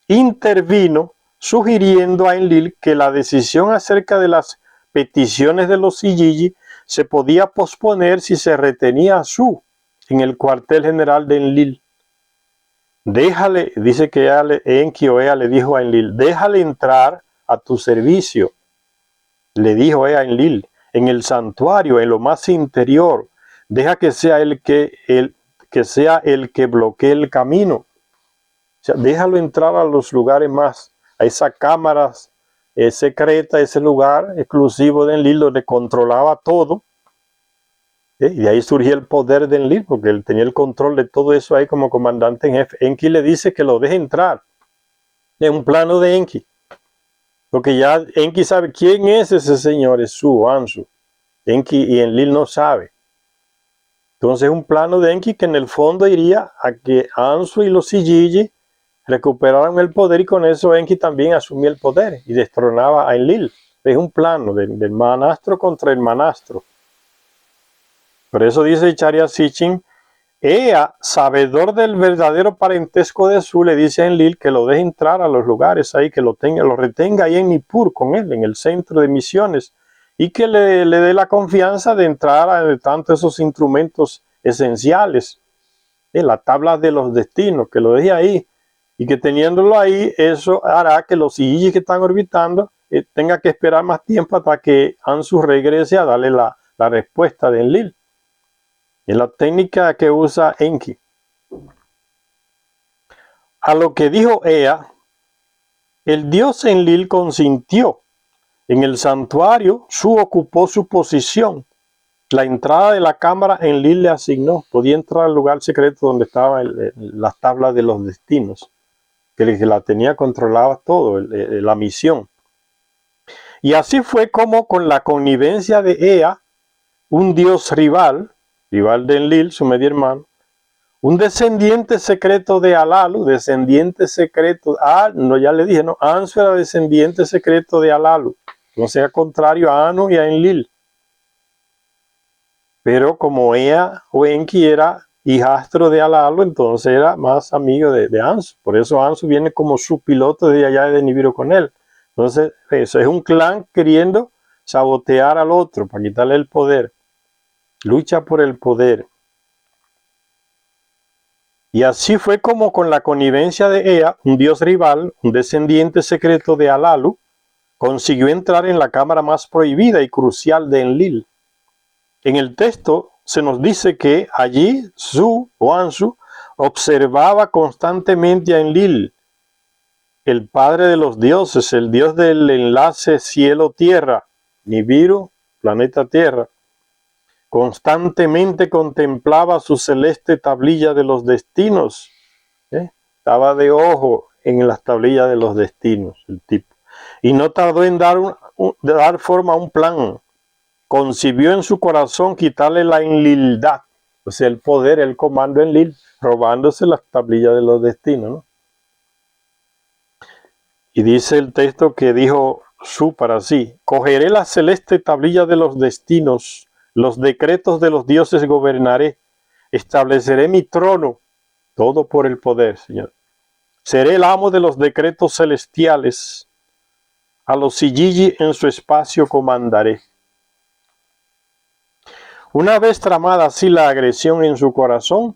intervino sugiriendo a Enlil que la decisión acerca de las peticiones de los Igigi se podía posponer si se retenía a Su en el cuartel general de Enlil. Déjale, dice que Enki o Ea le dijo a Enlil, déjale entrar a tu servicio. Le dijo Ea a Enlil, en el santuario, en lo más interior, deja que sea el que bloquee el camino. O sea, déjalo entrar a los lugares más, a esa cámara secreta, ese lugar exclusivo de Enlil donde controlaba todo. Y de ahí surgía el poder de Enlil, porque él tenía el control de todo eso ahí como comandante en jefe. Enki le dice que lo deje entrar. Es un plano de Enki. Porque ya Enki sabe quién es ese señor, es Su, Ansu. Enki y Enlil no sabe. Entonces es un plano de Enki que en el fondo iría a que Ansu y los Igigi recuperaran el poder y con eso Enki también asumía el poder y destronaba a Enlil. Es un plano del manastro contra el manastro. Por eso dice Charya Sitchin, Ea, sabedor del verdadero parentesco de Su, le dice a Enlil que lo deje entrar a los lugares ahí, que lo retenga ahí en Nippur con él, en el centro de misiones, y que le dé la confianza de entrar a tanto esos instrumentos esenciales, la tabla de los destinos, que lo deje ahí, y que teniéndolo ahí, eso hará que los Igigi que están orbitando tenga que esperar más tiempo hasta que Ansu regrese a darle la respuesta de Enlil. Es la técnica que usa Enki. A lo que dijo Ea, el dios Enlil consintió. En el santuario, Su ocupó su posición. La entrada de la cámara Enlil le asignó. Podía entrar al lugar secreto donde estaban las tablas de los destinos, que la tenía controlada todo, la misión. Y así fue como con la connivencia de Ea, un dios rival de Enlil, su medio hermano, un descendiente secreto de Alalu, descendiente secreto, no, ya le dije, no, Ansu era descendiente secreto de Alalu, no sea contrario a Anu y a Enlil. Pero como Ea o Enki era hijastro de Alalu, entonces era más amigo de Ansu. Por eso Ansu viene como su piloto de allá de Nibiru con él. Entonces, eso es un clan queriendo sabotear al otro para quitarle el poder. Lucha por el poder. Y así fue como con la connivencia de Ea, un dios rival, un descendiente secreto de Alalu, consiguió entrar en la cámara más prohibida y crucial de Enlil. En el texto se nos dice que allí Su o Ansu observaba constantemente a Enlil, el padre de los dioses, el dios del enlace cielo-tierra, Nibiru, planeta Tierra. Constantemente contemplaba su celeste tablilla de los destinos. Estaba de ojo en las tablillas de los destinos, el tipo. Y no tardó en dar forma a un plan. Concibió en su corazón quitarle la enlildad, o sea, el poder, el comando Enlil, robándose las tablillas de los destinos, ¿no? Y dice el texto que dijo Su para sí, cogeré la celeste tablilla de los destinos, los decretos de los dioses gobernaré, estableceré mi trono, todo por el poder, Señor. Seré el amo de los decretos celestiales, a los Igigi en su espacio comandaré. Una vez tramada así la agresión en su corazón,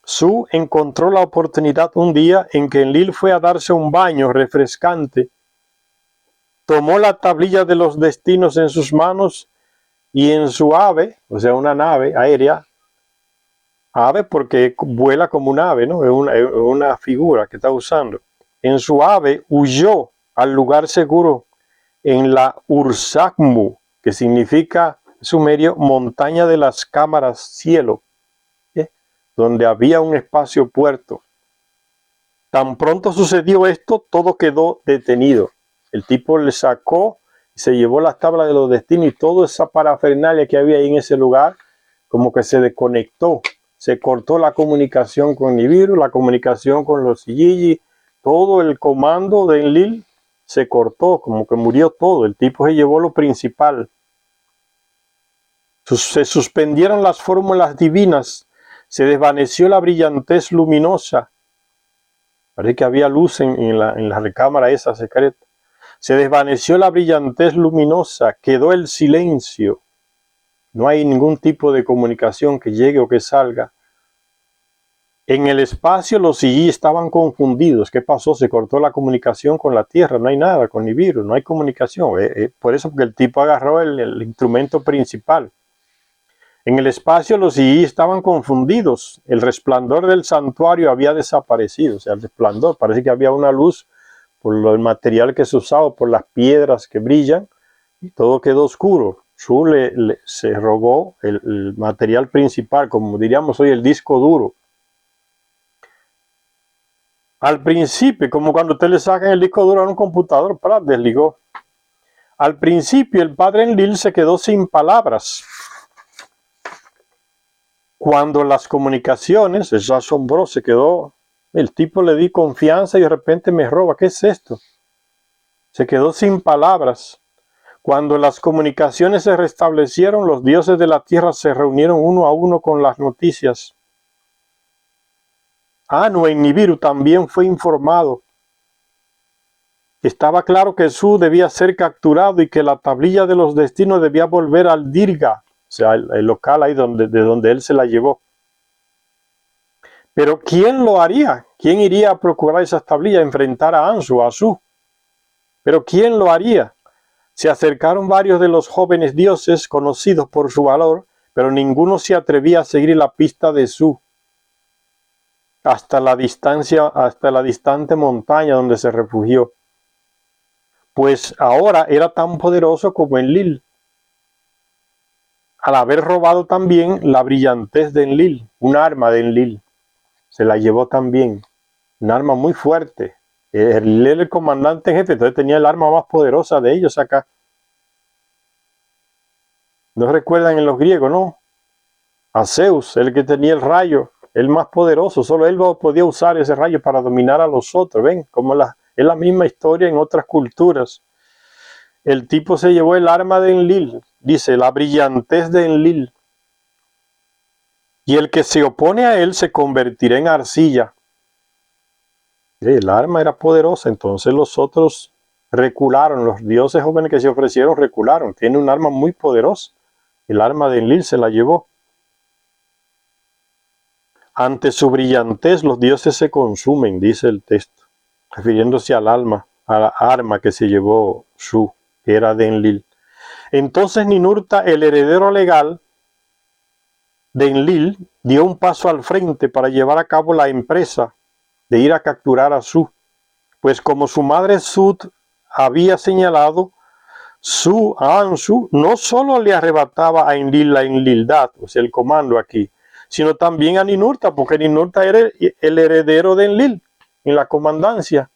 Su encontró la oportunidad un día en que Enlil fue a darse un baño refrescante. Tomó la tablilla de los destinos en sus manos y en su ave, o sea, una nave aérea, ave porque vuela como un ave, ¿no? Es una figura que está usando. En su ave huyó al lugar seguro en la Ursakmu, que significa sumerio montaña de las cámaras cielo. donde había un espacio puerto. Tan pronto sucedió esto, todo quedó detenido. El tipo le sacó, se llevó las tablas de los destinos y toda esa parafernalia que había ahí en ese lugar, como que se desconectó. Se cortó la comunicación con Nibiru, la comunicación con los Yiji, todo el comando de Enlil se cortó, como que murió todo. El tipo se llevó lo principal. Se suspendieron las fórmulas divinas, se desvaneció la brillantez luminosa. Parece que había luz en la recámara esa secreta. Se desvaneció la brillantez luminosa, quedó el silencio. No hay ningún tipo de comunicación que llegue o que salga. En el espacio los Yi estaban confundidos. ¿Qué pasó? Se cortó la comunicación con la Tierra. No hay nada con Nibiru, no hay comunicación. Por eso porque el tipo agarró el instrumento principal. En el espacio los Yi estaban confundidos. El resplandor del santuario había desaparecido. O sea, el resplandor, parece que había una luz por el material que se usaba, por las piedras que brillan, y todo quedó oscuro. Su se robó el material principal, como diríamos hoy, el disco duro. Al principio, como cuando usted le sacan el disco duro a un computador, desligó. Al principio el padre Enlil se quedó sin palabras. Cuando las comunicaciones, es asombroso, se quedó, el tipo le di confianza y de repente me roba. ¿Qué es esto? Se quedó sin palabras. Cuando las comunicaciones se restablecieron, los dioses de la tierra se reunieron uno a uno con las noticias. Anu en Nibiru también fue informado. Estaba claro que Su debía ser capturado y que la tablilla de los destinos debía volver al Dirga, o sea, el local ahí de donde él se la llevó. Pero ¿quién lo haría? ¿Quién iría a procurar esas tablillas, enfrentar a Ansu, a Su? Pero ¿quién lo haría? Se acercaron varios de los jóvenes dioses conocidos por su valor, pero ninguno se atrevía a seguir la pista de Su hasta la distante montaña donde se refugió. Pues ahora era tan poderoso como Enlil, al haber robado también la brillantez de Enlil, un arma de Enlil. Se la llevó también, un arma muy fuerte. Enlil era el comandante en jefe, entonces tenía el arma más poderosa de ellos acá. ¿No recuerdan en los griegos, no? A Zeus, el que tenía el rayo, el más poderoso, solo él podía usar ese rayo para dominar a los otros. ¿Ven? Como es la misma historia en otras culturas. El tipo se llevó el arma de Enlil, dice, la brillantez de Enlil. Y el que se opone a él se convertirá en arcilla. El arma era poderosa, entonces los otros recularon, los dioses jóvenes que se ofrecieron recularon. Tiene un arma muy poderosa. El arma de Enlil se la llevó. Ante su brillantez los dioses se consumen, dice el texto, refiriéndose al alma, a la arma que se llevó Su, que era de Enlil. Entonces Ninurta, el heredero legal de Enlil, dio un paso al frente para llevar a cabo la empresa de ir a capturar a Su, pues como su madre Sut había señalado, a Ansu no solo le arrebataba a Enlil la Enlildad, o sea, el comando aquí, sino también a Ninurta, porque Ninurta era el heredero de Enlil en la comandancia.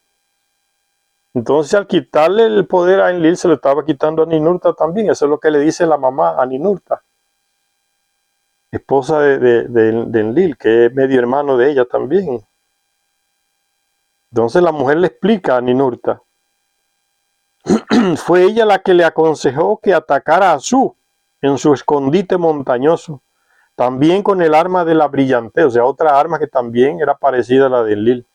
Entonces, al quitarle el poder a Enlil, se lo estaba quitando a Ninurta también. Eso es lo que le dice la mamá a Ninurta, esposa de Enlil, que es medio hermano de ella también. Entonces la mujer le explica a Ninurta. Fue ella la que le aconsejó que atacara a Su en su escondite montañoso, también con el arma de la brillantez, o sea, otra arma que también era parecida a la de Enlil.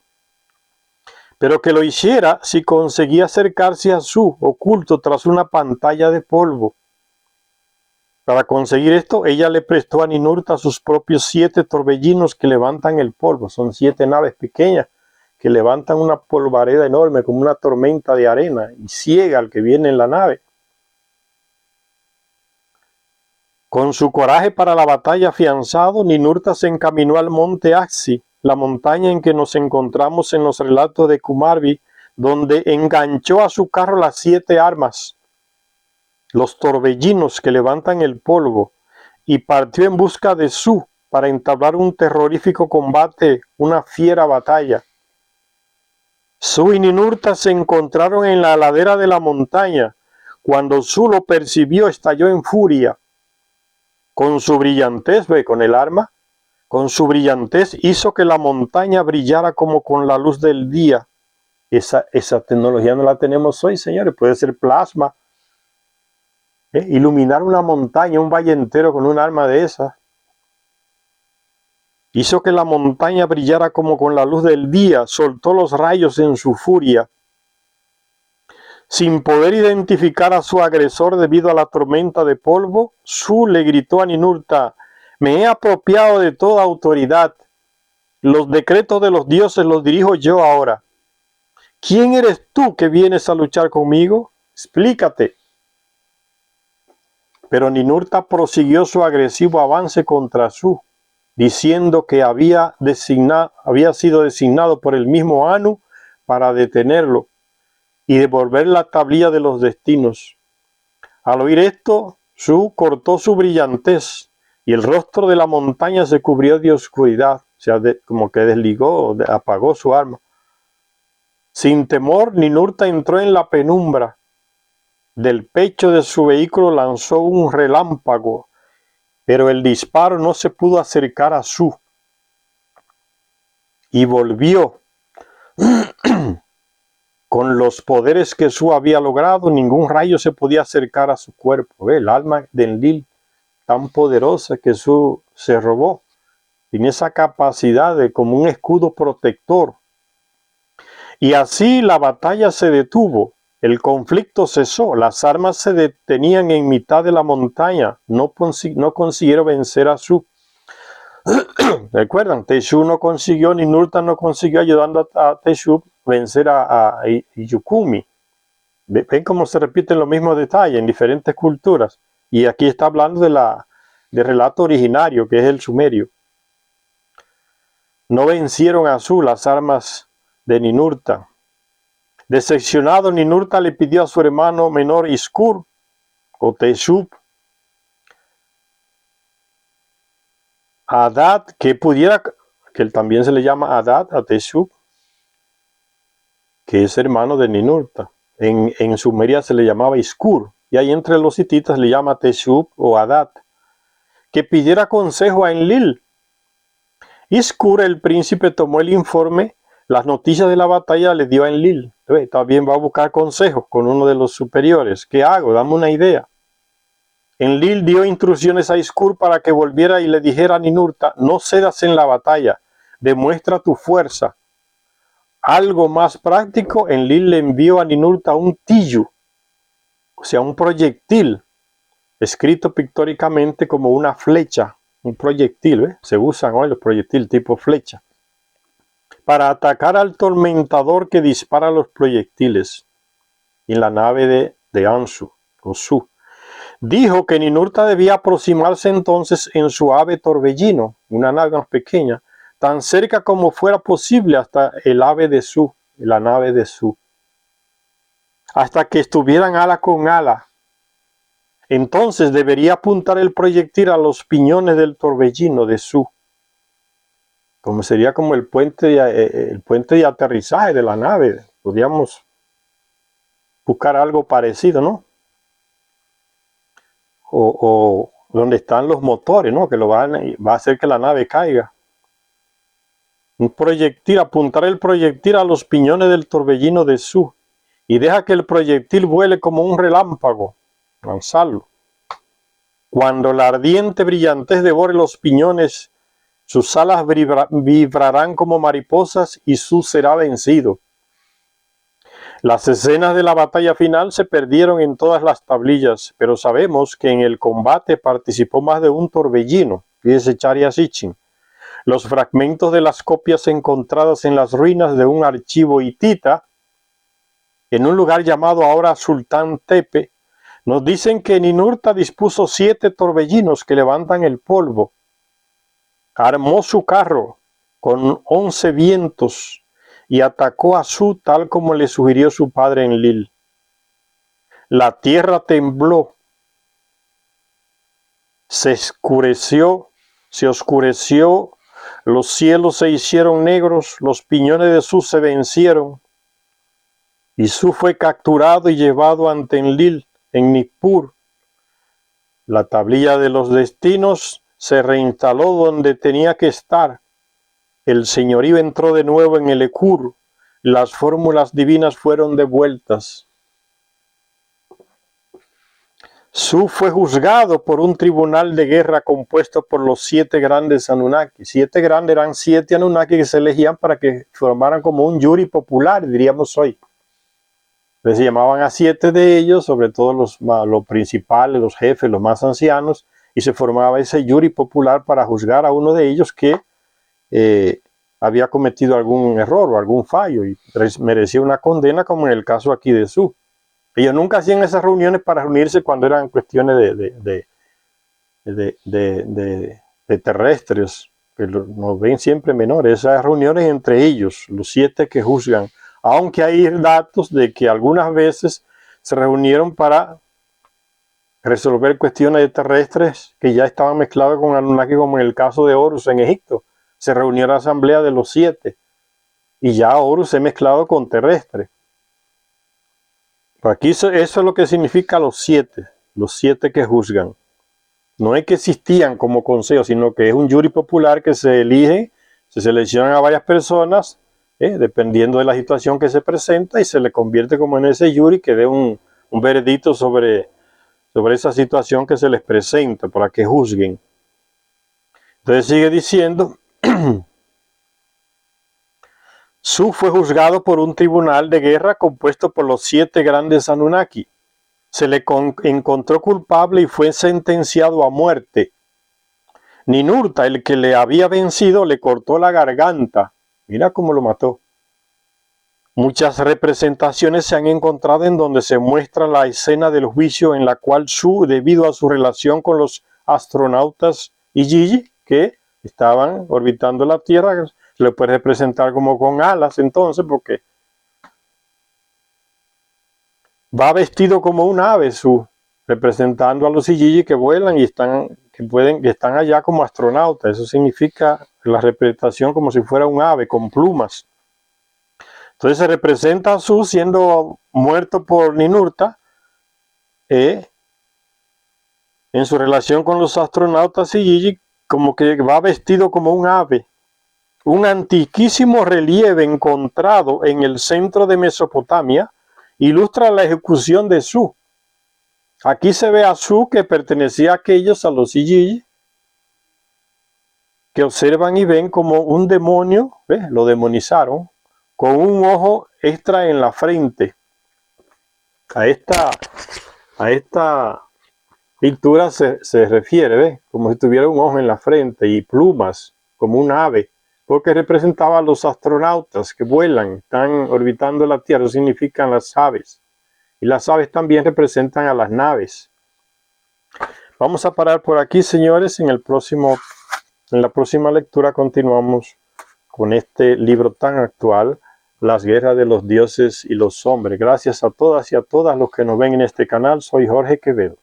Pero que lo hiciera si conseguía acercarse a Su, oculto tras una pantalla de polvo. Para conseguir esto, ella le prestó a Ninurta sus propios 7 torbellinos que levantan el polvo. Son 7 naves pequeñas que levantan una polvareda enorme como una tormenta de arena y ciega al que viene en la nave. Con su coraje para la batalla afianzado, Ninurta se encaminó al monte Axi, la montaña en que nos encontramos en los relatos de Kumarbi, donde enganchó a su carro las 7 armas, los torbellinos que levantan el polvo, y partió en busca de Su, para entablar un terrorífico combate, una fiera batalla. Su y Ninurta se encontraron en la ladera de la montaña. Cuando Su lo percibió, estalló en furia. Con su brillantez, con el arma, con su brillantez hizo que la montaña brillara como con la luz del día. Esa tecnología no la tenemos hoy, señores. Puede ser plasma. Iluminar una montaña, un valle entero con un arma de esas. Hizo que la montaña brillara como con la luz del día. Soltó los rayos en su furia. Sin poder identificar a su agresor debido a la tormenta de polvo, Su le gritó a Ninurta: me he apropiado de toda autoridad. Los decretos de los dioses los dirijo yo ahora. ¿Quién eres tú que vienes a luchar conmigo? Explícate. Pero Ninurta prosiguió su agresivo avance contra Su, diciendo que había sido designado por el mismo Anu para detenerlo y devolver la tablilla de los destinos. Al oír esto, Su cortó su brillantez y el rostro de la montaña se cubrió de oscuridad, o sea, como que desligó, apagó su arma. Sin temor, Ninurta entró en la penumbra. Del pecho de su vehículo lanzó un relámpago, pero el disparo no se pudo acercar a Su. Y volvió. Con los poderes que Su había logrado, ningún rayo se podía acercar a su cuerpo. El alma de Enlil, tan poderosa que Su se robó, tiene esa capacidad de como un escudo protector. Y así la batalla se detuvo. El conflicto cesó, las armas se detenían en mitad de la montaña, no consiguieron vencer a Su. ¿Recuerdan? Teshub no consiguió, Ninurta no consiguió, ayudando a Teshub vencer a Yukumi. Ven cómo se repiten los mismos detalles en diferentes culturas. Y aquí está hablando del relato originario, que es el sumerio. No vencieron a Su las armas de Ninurta. Decepcionado, Ninurta le pidió a su hermano menor Iskur, o Teshub, a Hadad, que él también se le llama Hadad, a Teshub, que es hermano de Ninurta. En Sumeria se le llamaba Iskur, y ahí entre los hititas le llama Teshub o Hadad, que pidiera consejo a Enlil. Iskur, el príncipe, tomó el informe, las noticias de la batalla le dio a Enlil. También va a buscar consejos con uno de los superiores. ¿Qué hago? Dame una idea. Enlil dio instrucciones a Iskur para que volviera y le dijera a Ninurta: no cedas en la batalla, demuestra tu fuerza. Algo más práctico, Enlil le envió a Ninurta un tiyu, o sea, un proyectil, escrito pictóricamente como una flecha, un proyectil, se usan hoy los proyectiles tipo flecha, para atacar al tormentador que dispara los proyectiles en la nave de Ansu, o Su. Dijo que Ninurta debía aproximarse entonces en su ave torbellino, una nave más pequeña, tan cerca como fuera posible hasta el ave de Su, la nave de Su, hasta que estuvieran ala con ala. Entonces debería apuntar el proyectil a los piñones del torbellino de Su, como sería como el puente de aterrizaje de la nave. Podríamos buscar algo parecido, ¿no? O donde están los motores, ¿no? Que va a hacer que la nave caiga. Un proyectil, apuntar el proyectil a los piñones del torbellino de Su, y deja que el proyectil vuele como un relámpago, lanzarlo. Cuando la ardiente brillantez devore los piñones, sus alas vibrarán como mariposas y Su será vencido. Las escenas de la batalla final se perdieron en todas las tablillas, pero sabemos que en el combate participó más de un torbellino, fíjese Charia Sitchin. Los fragmentos de las copias encontradas en las ruinas de un archivo hitita, en un lugar llamado ahora Sultán Tepe, nos dicen que Ninurta dispuso 7 torbellinos que levantan el polvo. Armó su carro con 11 vientos y atacó a Su tal como le sugirió su padre Enlil. La tierra tembló, se oscureció se oscureció, los cielos se hicieron negros, los piñones de Su se vencieron, y Su fue capturado y llevado ante Enlil, en Nippur. La tablilla de los destinos se reinstaló donde tenía que estar. El señorío entró de nuevo en el Ecur. Las fórmulas divinas fueron devueltas. Su fue juzgado por un tribunal de guerra compuesto por los 7 grandes Anunnaki. 7 grandes eran 7 Anunnaki que se elegían para que formaran como un jury popular, diríamos hoy. Les llamaban a 7 de ellos, sobre todo los principales, los jefes, los más ancianos, y se formaba ese jury popular para juzgar a uno de ellos que había cometido algún error o algún fallo y merecía una condena, como en el caso aquí de Su. Ellos nunca hacían esas reuniones para reunirse cuando eran cuestiones de terrestres, que nos ven siempre menores. Esas reuniones entre ellos, los 7 que juzgan, aunque hay datos de que algunas veces se reunieron para resolver cuestiones de terrestres que ya estaban mezcladas con Anunnaki, como en el caso de Horus en Egipto. Se reunió la asamblea de los 7 y ya Horus se ha mezclado con terrestres. Aquí eso es lo que significa los 7 que juzgan. No es que existían como consejo, sino que es un jury popular que se elige, se seleccionan a varias personas, dependiendo de la situación que se presenta, y se le convierte como en ese jury que dé un veredicto sobre esa situación que se les presenta, para que juzguen. Entonces sigue diciendo, Su fue juzgado por un tribunal de guerra compuesto por los 7 grandes Anunnaki. Se le encontró culpable y fue sentenciado a muerte. Ninurta, el que le había vencido, le cortó la garganta. Mira cómo lo mató. Muchas representaciones se han encontrado en donde se muestra la escena del juicio en la cual Su, debido a su relación con los astronautas Igigi, que estaban orbitando la Tierra, se le puede representar como con alas entonces, porque va vestido como un ave, Su, representando a los Igigi que vuelan y que están allá como astronautas. Eso significa la representación como si fuera un ave con plumas. Entonces se representa a Su siendo muerto por Ninurta en su relación con los astronautas Igigi, como que va vestido como un ave. Un antiquísimo relieve encontrado en el centro de Mesopotamia ilustra la ejecución de Su. Aquí se ve a Su, que pertenecía a aquellos, a los Igigi, que observan y ven como un demonio, lo demonizaron, con un ojo extra en la frente. A esta pintura se refiere, como si tuviera un ojo en la frente y plumas, como un ave, porque representaba a los astronautas que vuelan, están orbitando la Tierra. Eso significan las aves. Y las aves también representan a las naves. Vamos a parar por aquí, señores. En la próxima lectura continuamos con este libro tan actual, Las guerras de los dioses y los hombres. Gracias a todas y a todas los que nos ven en este canal. Soy Jorge Quevedo.